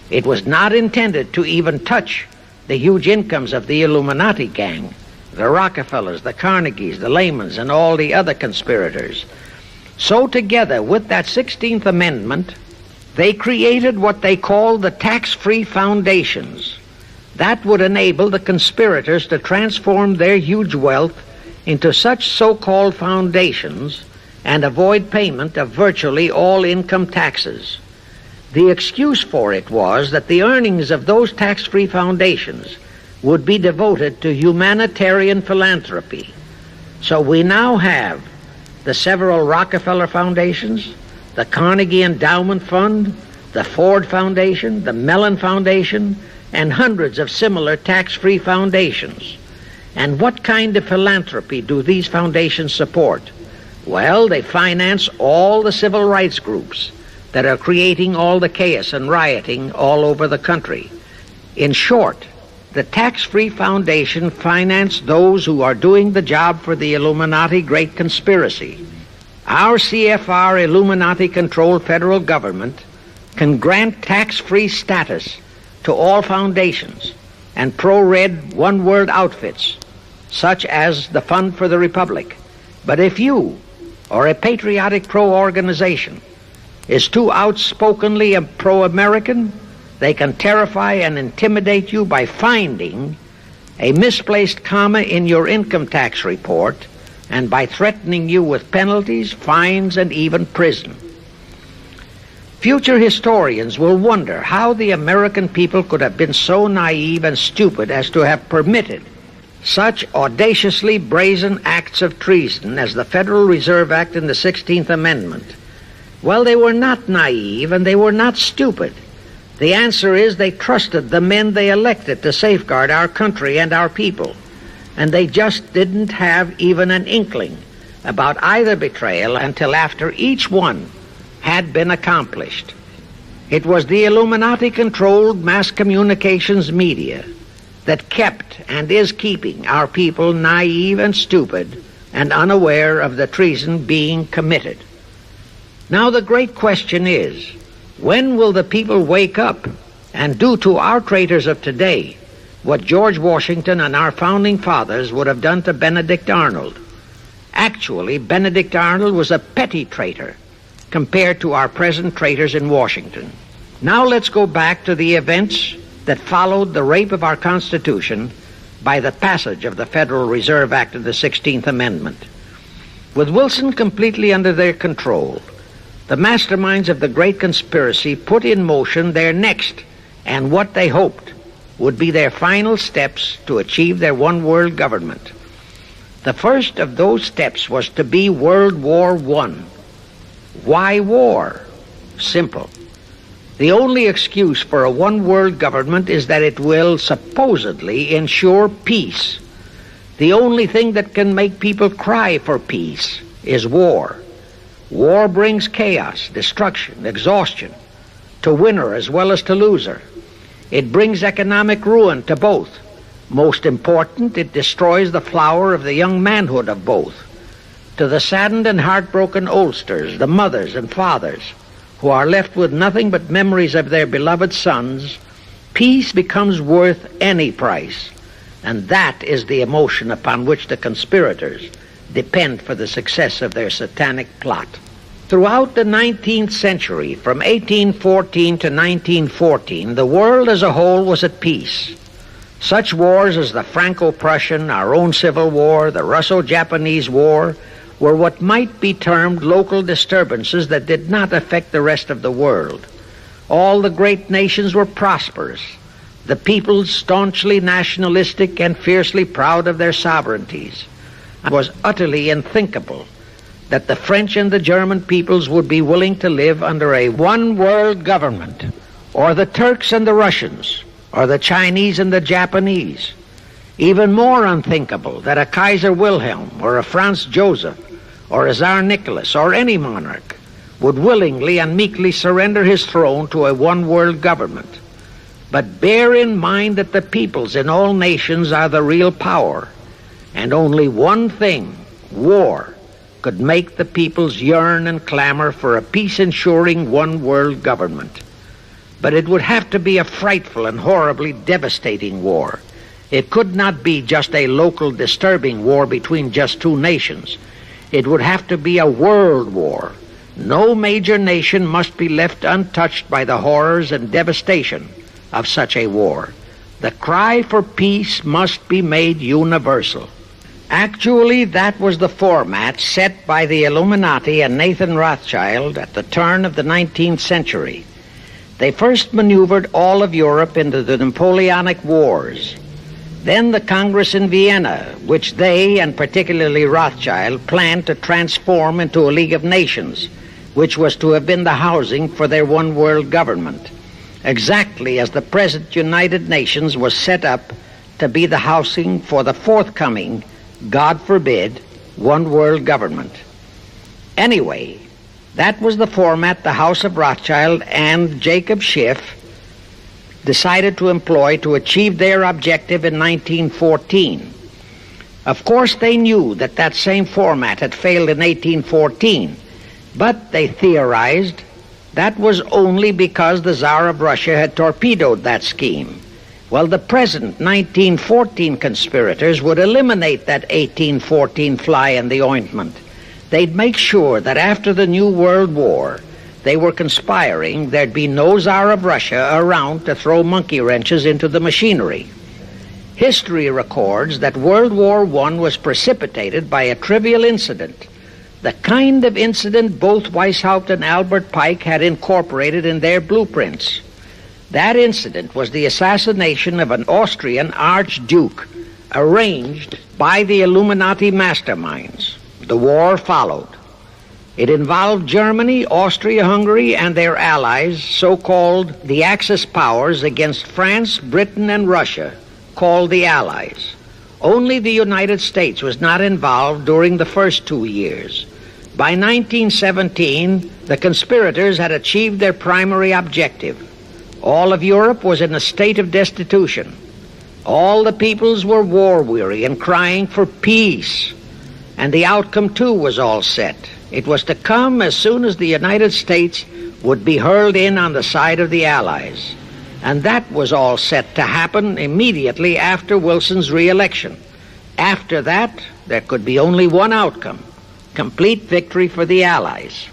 Speaker 2: It was not intended to even touch the huge incomes of the Illuminati gang, the Rockefellers, the Carnegies, the Lehmans, and all the other conspirators. So together with that 16th Amendment, they created what they called the tax-free foundations. That would enable the conspirators to transform their huge wealth into such so-called foundations and avoid payment of virtually all income taxes. The excuse for it was that the earnings of those tax-free foundations would be devoted to humanitarian philanthropy. So we now have the several Rockefeller foundations, the Carnegie Endowment Fund, the Ford Foundation, the Mellon Foundation, and hundreds of similar tax-free foundations. And what kind of philanthropy do these foundations support? Well, they finance all the civil rights groups that are creating all the chaos and rioting all over the country. In short, the tax-free foundation financed those who are doing the job for the Illuminati Great Conspiracy. Our CFR Illuminati-controlled federal government can grant tax-free status to all foundations and pro-red one-world outfits, such as the Fund for the Republic. But if you, or a patriotic pro-organization, is too outspokenly pro-American, they can terrify and intimidate you by finding a misplaced comma in your income tax report and by threatening you with penalties, fines, and even prison. Future historians will wonder how the American people could have been so naive and stupid as to have permitted such audaciously brazen acts of treason as the Federal Reserve Act and the 16th Amendment. Well, they were not naive and they were not stupid. The answer is they trusted the men they elected to safeguard our country and our people, and they just didn't have even an inkling about either betrayal until after each one had been accomplished. It was the Illuminati-controlled mass communications media that kept and is keeping our people naive and stupid and unaware of the treason being committed. Now the great question is, when will the people wake up and do to our traitors of today what George Washington and our founding fathers would have done to Benedict Arnold? Actually, Benedict Arnold was a petty traitor compared to our present traitors in Washington. Now let's go back to the events that followed the rape of our Constitution by the passage of the Federal Reserve Act of the 16th Amendment. With Wilson completely under their control, the masterminds of the Great Conspiracy put in motion their next and what they hoped would be their final steps to achieve their one-world government. The first of those steps was to be World War I. Why war? Simple. The only excuse for a one-world government is that it will supposedly ensure peace. The only thing that can make people cry for peace is war. War brings chaos, destruction, exhaustion, to winner as well as to loser. It brings economic ruin to both. Most important, it destroys the flower of the young manhood of both. To the saddened and heartbroken oldsters, the mothers and fathers, who are left with nothing but memories of their beloved sons, peace becomes worth any price. And that is the emotion upon which the conspirators depend for the success of their satanic plot. Throughout the 19th century, from 1814 to 1914, the world as a whole was at peace. Such wars as the Franco-Prussian, our own Civil War, the Russo-Japanese War, were what might be termed local disturbances that did not affect the rest of the world. All the great nations were prosperous, the peoples staunchly nationalistic and fiercely proud of their sovereignties. It was utterly unthinkable that the French and the German peoples would be willing to live under a one-world government, or the Turks and the Russians, or the Chinese and the Japanese. Even more unthinkable that a Kaiser Wilhelm, or a Franz Joseph, or a Tsar Nicholas, or any monarch would willingly and meekly surrender his throne to a one-world government. But bear in mind that the peoples in all nations are the real power, and only one thing, war, could make the peoples yearn and clamor for a peace-ensuring one-world government. But it would have to be a frightful and horribly devastating war. It could not be just a local disturbing war between just two nations. It would have to be a world war. No major nation must be left untouched by the horrors and devastation of such a war. The cry for peace must be made universal. Actually, that was the format set by the Illuminati and Nathan Rothschild at the turn of the 19th century. They first maneuvered all of Europe into the Napoleonic Wars. Then the Congress in Vienna, which they, and particularly Rothschild, planned to transform into a League of Nations, which was to have been the housing for their one-world government, exactly as the present United Nations was set up to be the housing for the forthcoming, God forbid, one-world government. Anyway, that was the format the House of Rothschild and Jacob Schiff decided to employ to achieve their objective in 1914. Of course, they knew that that same format had failed in 1814, but they theorized that was only because the Tsar of Russia had torpedoed that scheme. Well, the present 1914 conspirators would eliminate that 1814 fly in the ointment. They'd make sure that after the New World War, they were conspiring, there'd be no Tsar of Russia around to throw monkey wrenches into the machinery. History records that World War I was precipitated by a trivial incident, the kind of incident both Weishaupt and Albert Pike had incorporated in their blueprints. That incident was the assassination of an Austrian archduke, arranged by the Illuminati masterminds. The war followed. It involved Germany, Austria-Hungary, and their allies, so-called the Axis powers, against France, Britain, and Russia, called the Allies. Only the United States was not involved during the first 2 years. By 1917, the conspirators had achieved their primary objective. All of Europe was in a state of destitution. All the peoples were war-weary and crying for peace. And the outcome, too, was all set. It was to come as soon as the United States would be hurled in on the side of the Allies. And that was all set to happen immediately after Wilson's re-election. After that, there could be only one outcome: complete victory for the Allies.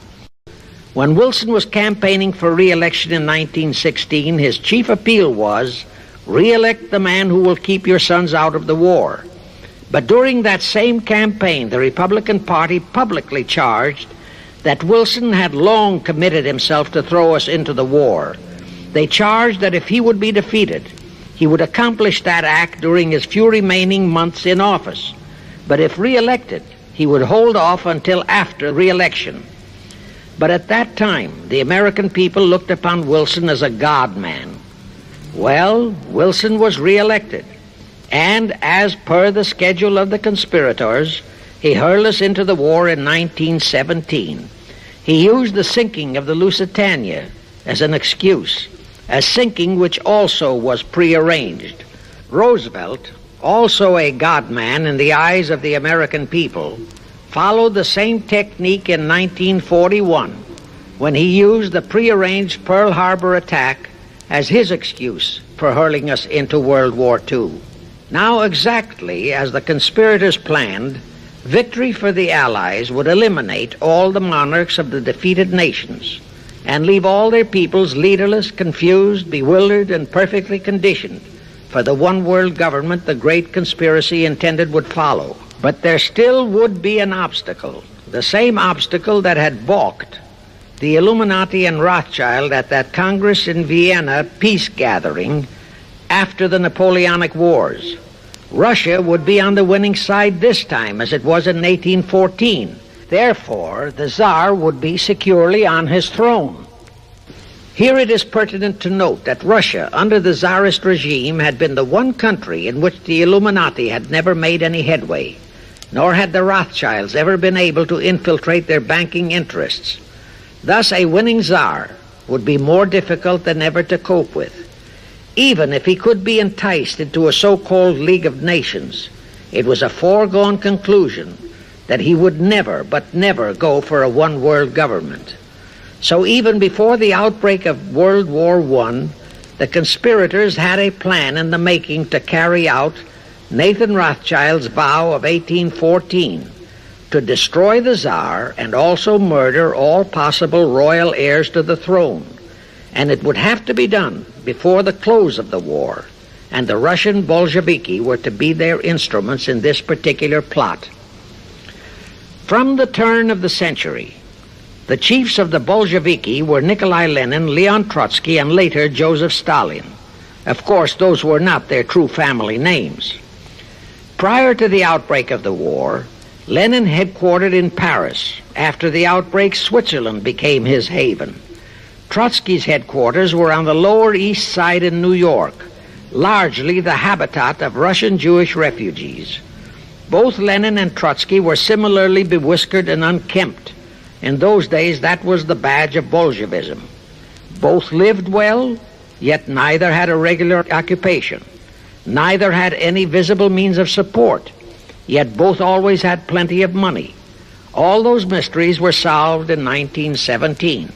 Speaker 2: When Wilson was campaigning for re-election in 1916, his chief appeal was, re-elect the man who will keep your sons out of the war. But during that same campaign, the Republican Party publicly charged that Wilson had long committed himself to throw us into the war. They charged that if he would be defeated, he would accomplish that act during his few remaining months in office. But if re-elected, he would hold off until after re-election. But at that time, the American people looked upon Wilson as a God-man. Well, Wilson was re-elected, and as per the schedule of the conspirators, he hurled us into the war in 1917. He used the sinking of the Lusitania as an excuse, a sinking which also was prearranged. Roosevelt, also a God-man in the eyes of the American people, followed the same technique in 1941 when he used the prearranged Pearl Harbor attack as his excuse for hurling us into World War II. Now, exactly as the conspirators planned, victory for the Allies would eliminate all the monarchs of the defeated nations and leave all their peoples leaderless, confused, bewildered, and perfectly conditioned for the one world government the great conspiracy intended would follow. But there still would be an obstacle, the same obstacle that had balked the Illuminati and Rothschild at that Congress in Vienna peace gathering after the Napoleonic Wars. Russia would be on the winning side this time, as it was in 1814. Therefore, the Tsar would be securely on his throne. Here it is pertinent to note that Russia, under the Tsarist regime, had been the one country in which the Illuminati had never made any headway, nor had the Rothschilds ever been able to infiltrate their banking interests. Thus, a winning Tsar would be more difficult than ever to cope with. Even if he could be enticed into a so-called League of Nations, it was a foregone conclusion that he would never, but never go for a one-world government. So even before the outbreak of World War I, the conspirators had a plan in the making to carry out Nathan Rothschild's vow of 1814 to destroy the Tsar and also murder all possible royal heirs to the throne. And it would have to be done before the close of the war, and the Russian Bolsheviki were to be their instruments in this particular plot. From the turn of the century, the chiefs of the Bolsheviki were Nikolai Lenin, Leon Trotsky, and later Joseph Stalin. Of course, those were not their true family names. Prior to the outbreak of the war, Lenin headquartered in Paris. After the outbreak, Switzerland became his haven. Trotsky's headquarters were on the Lower East Side in New York, largely the habitat of Russian Jewish refugees. Both Lenin and Trotsky were similarly bewhiskered and unkempt. In those days, that was the badge of Bolshevism. Both lived well, yet neither had a regular occupation. Neither had any visible means of support. yet both always had plenty of money. All those mysteries were solved in 1917.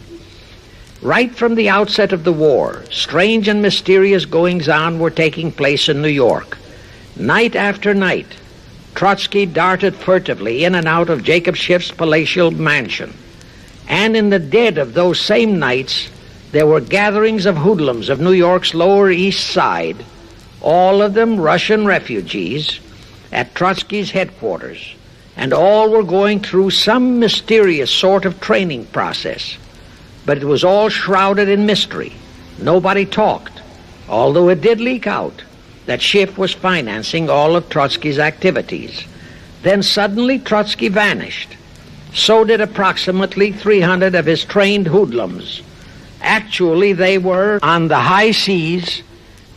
Speaker 2: Right from the outset of the war, strange and mysterious goings-on were taking place in New York. Night after night, Trotsky darted furtively in and out of Jacob Schiff's palatial mansion. And in the dead of those same nights, there were gatherings of hoodlums of New York's Lower East Side, all of them Russian refugees, at Trotsky's headquarters, and all were going through some mysterious sort of training process. But it was all shrouded in mystery. Nobody talked, although it did leak out that Schiff was financing all of Trotsky's activities. Then suddenly Trotsky vanished. So did approximately 300 of his trained hoodlums. Actually, they were on the high seas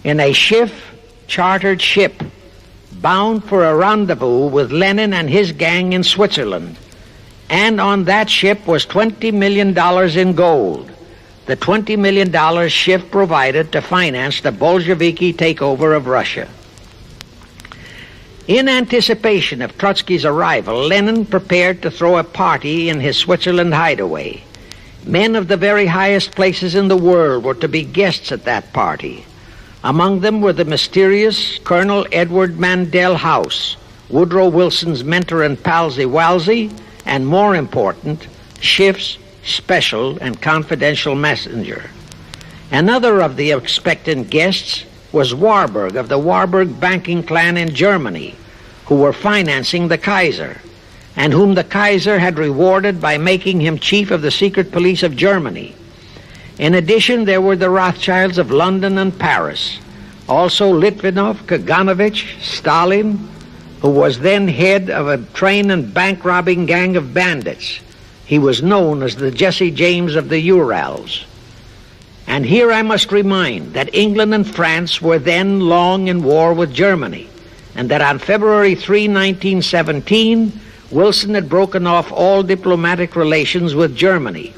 Speaker 2: in a Schiff-chartered ship bound for a rendezvous with Lenin and his gang in Switzerland. And on that ship was $20 million in gold, the $20 million Schiff provided to finance the Bolsheviki takeover of Russia. In anticipation of Trotsky's arrival, Lenin prepared to throw a party in his Switzerland hideaway. Men of the very highest places in the world were to be guests at that party. Among them were the mysterious Colonel Edward Mandel House, Woodrow Wilson's mentor and palsy-walsy, and more important, Schiff's special and confidential messenger. Another of the expectant guests was Warburg of the Warburg banking clan in Germany, who were financing the Kaiser, and whom the Kaiser had rewarded by making him chief of the secret police of Germany. In addition, there were the Rothschilds of London and Paris, also Litvinov, Kaganovich, Stalin, who was then head of a train and bank-robbing gang of bandits. He was known as the Jesse James of the Urals. And here I must remind that England and France were then long in war with Germany, and that on February 3, 1917, Wilson had broken off all diplomatic relations with Germany.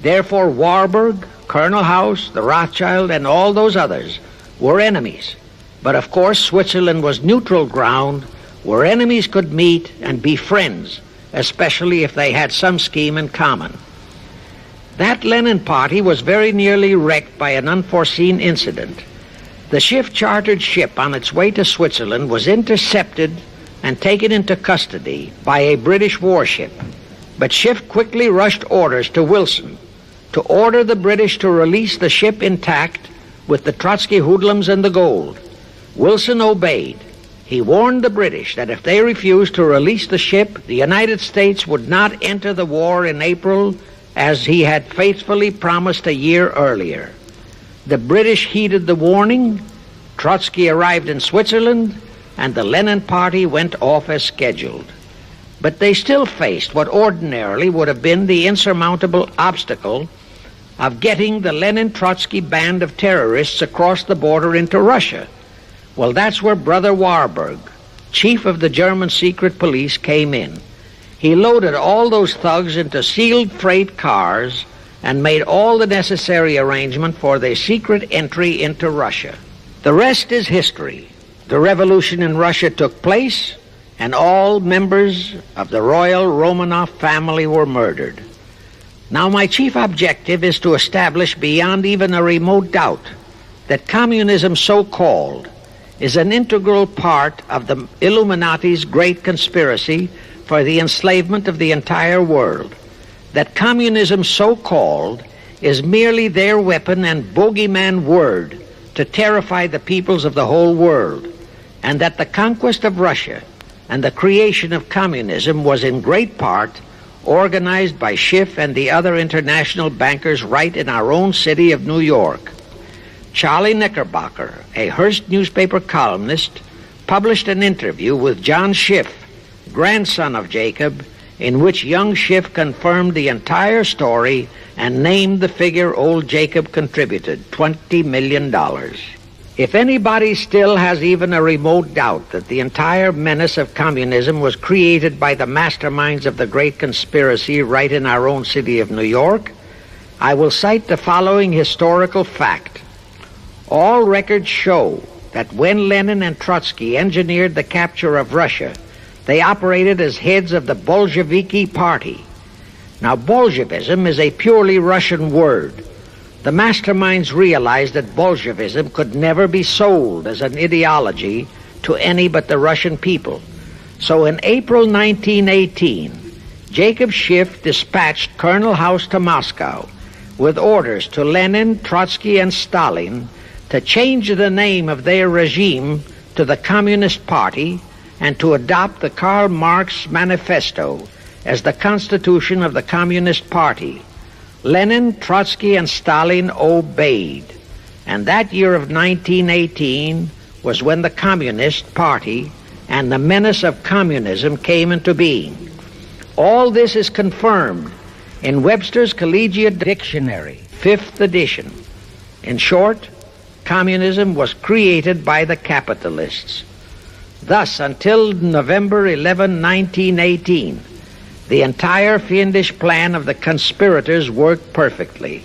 Speaker 2: Therefore, Warburg, Colonel House, the Rothschild, and all those others were enemies. But of course, Switzerland was neutral ground where enemies could meet and be friends, especially if they had some scheme in common. That Lenin party was very nearly wrecked by an unforeseen incident. The Schiff-chartered ship on its way to Switzerland was intercepted and taken into custody by a British warship. But Schiff quickly rushed orders to Wilson to order the British to release the ship intact with the Trotsky hoodlums and the gold. Wilson obeyed. He warned the British that if they refused to release the ship, the United States would not enter the war in April as he had faithfully promised a year earlier. The British heeded the warning. Trotsky arrived in Switzerland, and the Lenin party went off as scheduled. But they still faced what ordinarily would have been the insurmountable obstacle of getting the Lenin-Trotsky band of terrorists across the border into Russia. Well, that's where Brother Warburg, chief of the German secret police, came in. He loaded all those thugs into sealed freight cars and made all the necessary arrangement for their secret entry into Russia. The rest is history. The revolution in Russia took place, and all members of the royal Romanov family were murdered. Now, my chief objective is to establish beyond even a remote doubt that communism, so-called, is an integral part of the Illuminati's great conspiracy for the enslavement of the entire world. That communism, so-called, is merely their weapon and bogeyman word to terrify the peoples of the whole world, and that the conquest of Russia and the creation of communism was in great part organized by Schiff and the other international bankers right in our own city of New York. Charlie Knickerbocker, a Hearst newspaper columnist, published an interview with John Schiff, grandson of Jacob, in which young Schiff confirmed the entire story and named the figure old Jacob contributed, $20 million. If anybody still has even a remote doubt that the entire menace of communism was created by the masterminds of the great conspiracy right in our own city of New York, I will cite the following historical fact. All records show that when Lenin and Trotsky engineered the capture of Russia, They operated as heads of the Bolsheviki Party. Now, Bolshevism is a purely Russian word. The masterminds realized that Bolshevism could never be sold as an ideology to any but the Russian people. So in April 1918, Jacob Schiff dispatched Colonel House to Moscow with orders to Lenin, Trotsky, and Stalin to change the name of their regime to the Communist Party and to adopt the Karl Marx Manifesto as the constitution of the Communist Party. Lenin, Trotsky, and Stalin obeyed. And that year of 1918 was when the Communist Party and the menace of communism came into being. All this is confirmed in Webster's Collegiate Dictionary, 5th edition. In short, communism was created by the capitalists. Thus, until November 11, 1918, the entire fiendish plan of the conspirators worked perfectly.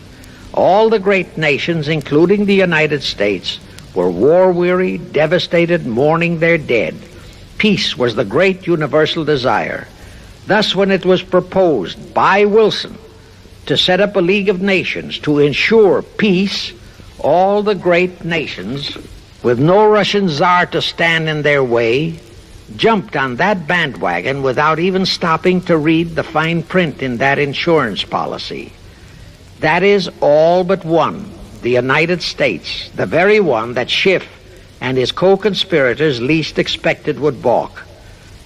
Speaker 2: All the great nations, including the United States, were war-weary, devastated, mourning their dead. Peace was the great universal desire. Thus, when it was proposed by Wilson to set up a League of Nations to ensure peace, all the great nations, with no Russian Tsar to stand in their way, jumped on that bandwagon without even stopping to read the fine print in that insurance policy. That is all but one, the United States, the very one that Schiff and his co-conspirators least expected would balk.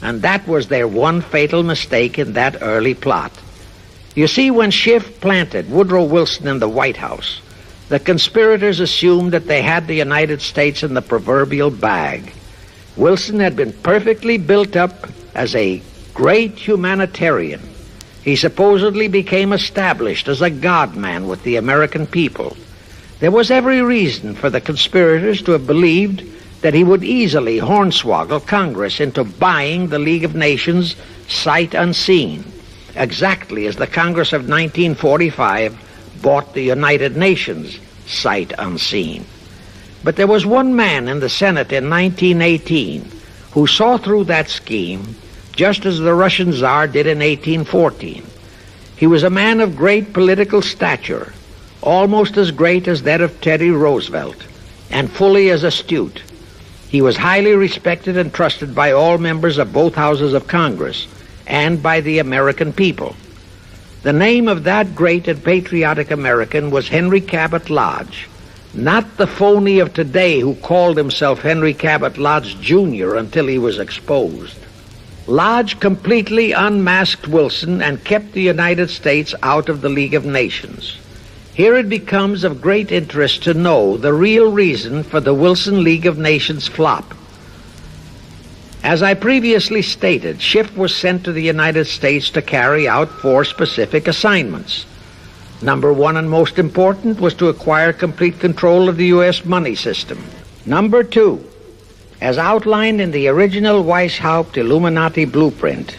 Speaker 2: And that was their one fatal mistake in that early plot. You see, when Schiff planted Woodrow Wilson in the White House, the conspirators assumed that they had the United States in the proverbial bag. Wilson had been perfectly built up as a great humanitarian. He supposedly became established as a God-man with the American people. There was every reason for the conspirators to have believed that he would easily hornswoggle Congress into buying the League of Nations sight unseen, exactly as the Congress of 1945 bought the United Nations sight unseen. But there was one man in the Senate in 1918 who saw through that scheme just as the Russian Tsar did in 1814. He was a man of great political stature, almost as great as that of Teddy Roosevelt, and fully as astute. He was highly respected and trusted by all members of both houses of Congress and by the American people. The name of that great and patriotic American was Henry Cabot Lodge, not the phony of today who called himself Henry Cabot Lodge Jr. until he was exposed. Lodge completely unmasked Wilson and kept the United States out of the League of Nations. Here it becomes of great interest to know the real reason for the Wilson League of Nations flop. As I previously stated, Schiff was sent to the United States to carry out 4 specific assignments. Number 1 and most important was to acquire complete control of the U.S. money system. Number 2, as outlined in the original Weishaupt Illuminati blueprint,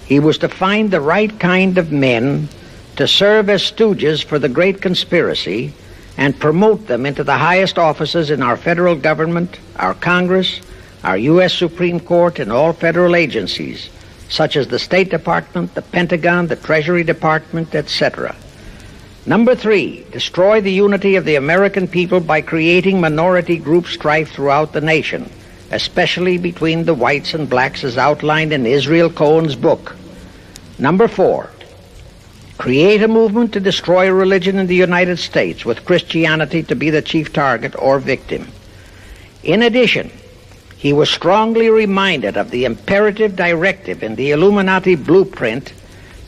Speaker 2: he was to find the right kind of men to serve as stooges for the great conspiracy and promote them into the highest offices in our federal government, our Congress, our U.S. Supreme Court, and all federal agencies, such as the State Department, the Pentagon, the Treasury Department, etc. Number 3, destroy the unity of the American people by creating minority group strife throughout the nation, especially between the whites and blacks as outlined in Israel Cohen's book. Number 4, create a movement to destroy religion in the United States, with Christianity to be the chief target or victim. In addition, he was strongly reminded of the imperative directive in the Illuminati blueprint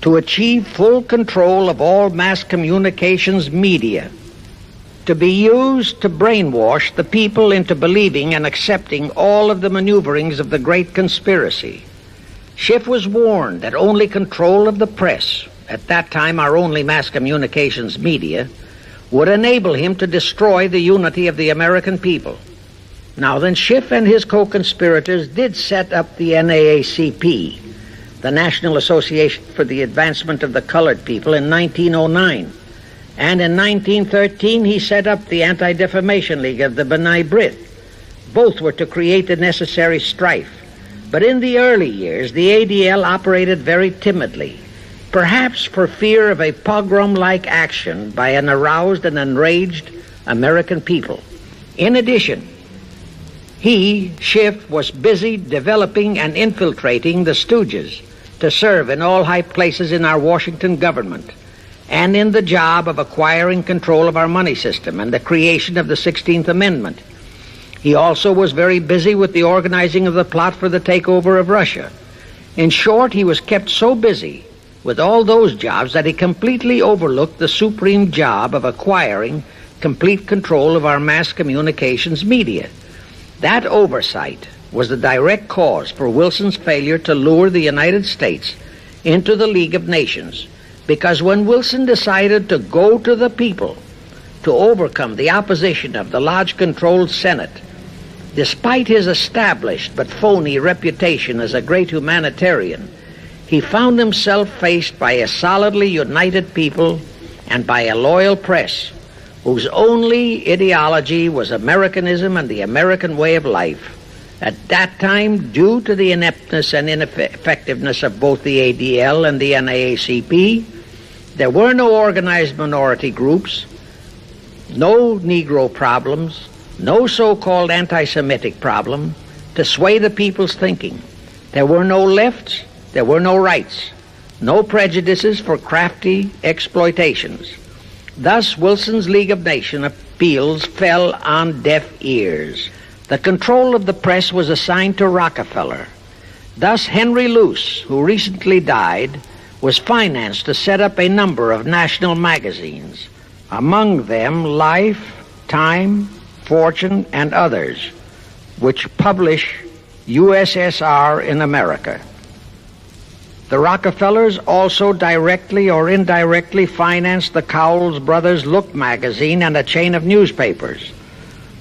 Speaker 2: to achieve full control of all mass communications media, to be used to brainwash the people into believing and accepting all of the maneuverings of the great conspiracy. Schiff was warned that only control of the press, at that time our only mass communications media, would enable him to destroy the unity of the American people. Now then, Schiff and his co-conspirators did set up the NAACP, the National Association for the Advancement of the Colored People, in 1909. And in 1913, he set up the Anti-Defamation League of the B'nai B'rith. Both were to create the necessary strife. But in the early years, the ADL operated very timidly, perhaps for fear of a pogrom-like action by an aroused and enraged American people. In addition, Schiff, was busy developing and infiltrating the stooges to serve in all high places in our Washington government and in the job of acquiring control of our money system and the creation of the 16th Amendment. He also was very busy with the organizing of the plot for the takeover of Russia. In short, he was kept so busy with all those jobs that he completely overlooked the supreme job of acquiring complete control of our mass communications media. That oversight was the direct cause for Wilson's failure to lure the United States into the League of Nations, because when Wilson decided to go to the people to overcome the opposition of the Lodge-controlled Senate, despite his established but phony reputation as a great humanitarian, he found himself faced by a solidly united people and by a loyal press whose only ideology was Americanism and the American way of life. At that time, due to the ineptness and ineffectiveness of both the ADL and the NAACP, there were no organized minority groups, no Negro problems, no so-called anti-Semitic problem to sway the people's thinking. There were no lefts, there were no rights, no prejudices for crafty exploitations. Thus, Wilson's League of Nations appeals fell on deaf ears. The control of the press was assigned to Rockefeller. Thus, Henry Luce, who recently died, was financed to set up a number of national magazines, among them Life, Time, Fortune, and others, which publish USSR in America. The Rockefellers also directly or indirectly financed the Cowles Brothers Look magazine and a chain of newspapers.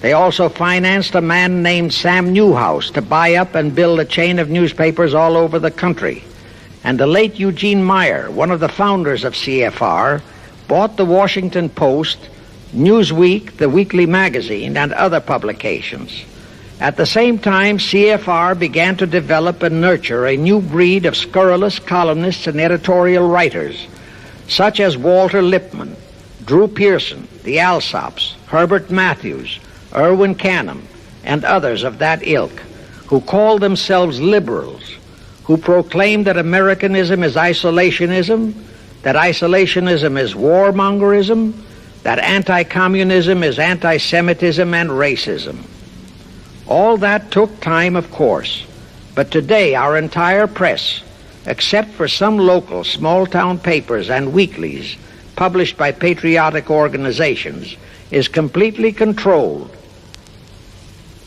Speaker 2: They also financed a man named Sam Newhouse to buy up and build a chain of newspapers all over the country. And the late Eugene Meyer, one of the founders of CFR, bought the Washington Post, Newsweek, the weekly magazine, and other publications. At the same time, CFR began to develop and nurture a new breed of scurrilous columnists and editorial writers, such as Walter Lippmann, Drew Pearson, the Alsops, Herbert Matthews, Irwin Canham, and others of that ilk, who called themselves liberals, who proclaimed that Americanism is isolationism, that isolationism is warmongerism, that anti-communism is anti-Semitism and racism. All that took time, of course, but today our entire press, except for some local small-town papers and weeklies published by patriotic organizations, is completely controlled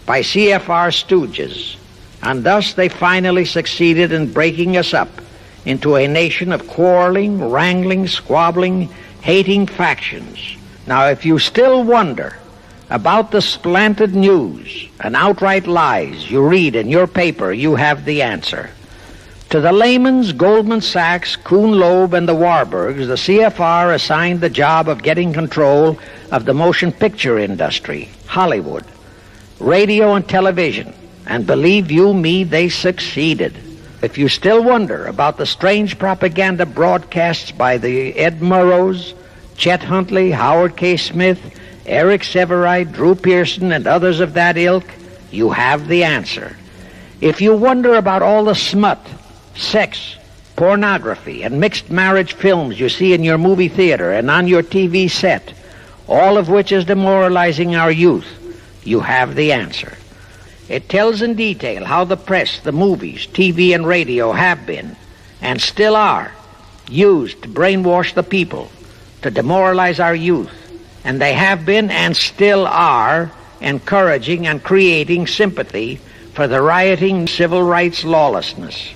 Speaker 2: by CFR stooges, and thus they finally succeeded in breaking us up into a nation of quarreling, wrangling, squabbling, hating factions. Now, if you still wonder about the slanted news and outright lies you read in your paper, you have the answer. To the Lehmans, Goldman Sachs, Kuhn Loeb, and the Warburgs, the CFR assigned the job of getting control of the motion picture industry, Hollywood, radio and television, and believe you me, they succeeded. If you still wonder about the strange propaganda broadcasts by the Ed Murrows, Chet Huntley, Howard K. Smith, Eric Severide, Drew Pearson, and others of that ilk, you have the answer. If you wonder about all the smut, sex, pornography, and mixed marriage films you see in your movie theater and on your TV set, all of which is demoralizing our youth, you have the answer. It tells in detail how the press, the movies, TV, and radio have been, and still are, used to brainwash the people, to demoralize our youth, and they have been and still are encouraging and creating sympathy for the rioting civil rights lawlessness.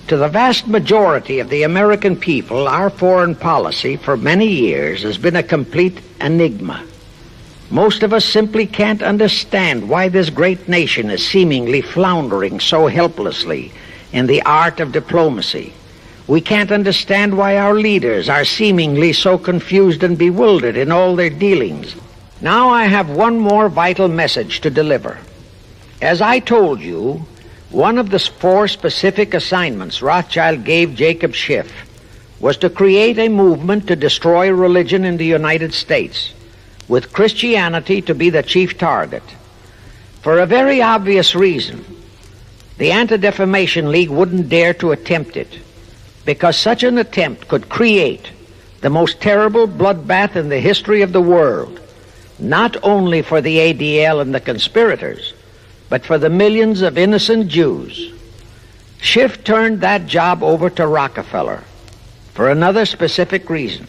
Speaker 2: To the vast majority of the American people, our foreign policy for many years has been a complete enigma. Most of us simply can't understand why this great nation is seemingly floundering so helplessly in the art of diplomacy. We can't understand why our leaders are seemingly so confused and bewildered in all their dealings. Now I have one more vital message to deliver. As I told you, One of the 4 specific assignments Rothschild gave Jacob Schiff was to create a movement to destroy religion in the United States, with Christianity to be the chief target. For a very obvious reason, the Anti-Defamation League wouldn't dare to attempt it, because such an attempt could create the most terrible bloodbath in the history of the world, not only for the ADL and the conspirators, but for the millions of innocent Jews. Schiff turned that job over to Rockefeller for another specific reason.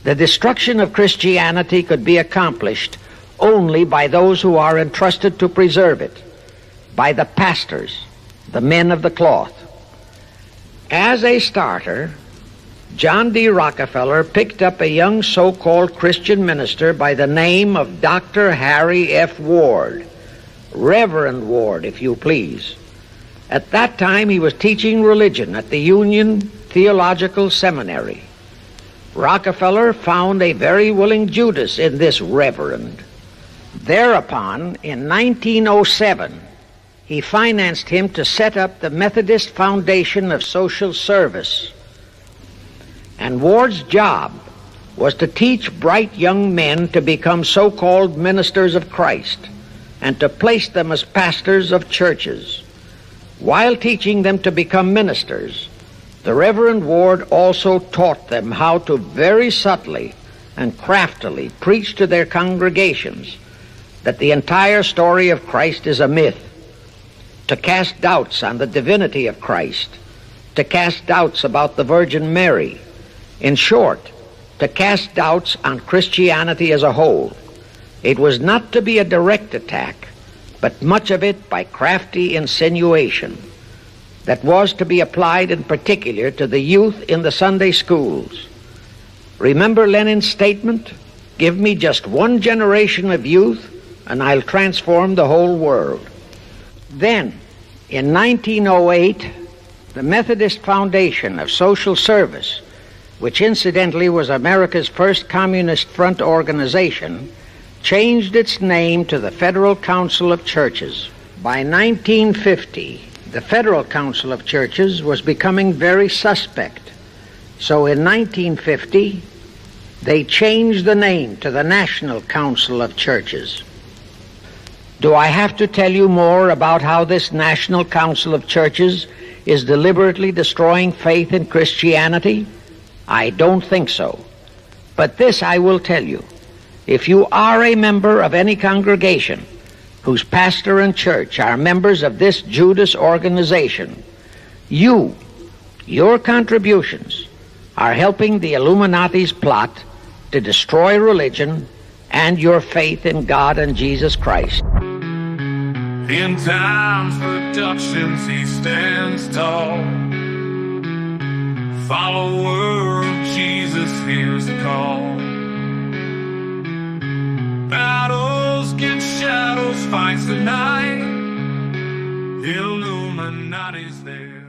Speaker 2: The destruction of Christianity could be accomplished only by those who are entrusted to preserve it, by the pastors, the men of the cloth. As a starter, John D. Rockefeller picked up a young so-called Christian minister by the name of Dr. Harry F. Ward, Reverend Ward, if you please. At that time, he was teaching religion at the Union Theological Seminary. Rockefeller found a very willing Judas in this reverend. Thereupon, in 1907, he financed him to set up the Methodist Foundation of Social Service. And Ward's job was to teach bright young men to become so-called ministers of Christ and to place them as pastors of churches. While teaching them to become ministers, the Reverend Ward also taught them how to very subtly and craftily preach to their congregations that the entire story of Christ is a myth, to cast doubts on the divinity of Christ, to cast doubts about the Virgin Mary. In short, to cast doubts on Christianity as a whole. It was not to be a direct attack, but much of it by crafty insinuation that was to be applied in particular to the youth in the Sunday schools. Remember Lenin's statement, "Give me just one generation of youth and I'll transform the whole world." Then, in 1908, the Methodist Foundation of Social Service, which incidentally was America's first Communist Front organization, changed its name to the Federal Council of Churches. By 1950, the Federal Council of Churches was becoming very suspect. So in 1950, they changed the name to the National Council of Churches. Do I have to tell you more about how this National Council of Churches is deliberately destroying faith in Christianity? I don't think so. But this I will tell you. If you are a member of any congregation whose pastor and church are members of this Judas organization, your contributions are helping the Illuminati's plot to destroy religion and your faith in God and Jesus Christ.
Speaker 3: In times productions he stands tall. Follower of Jesus hears the call. Battles against shadows, fights the night. Illuminati's there.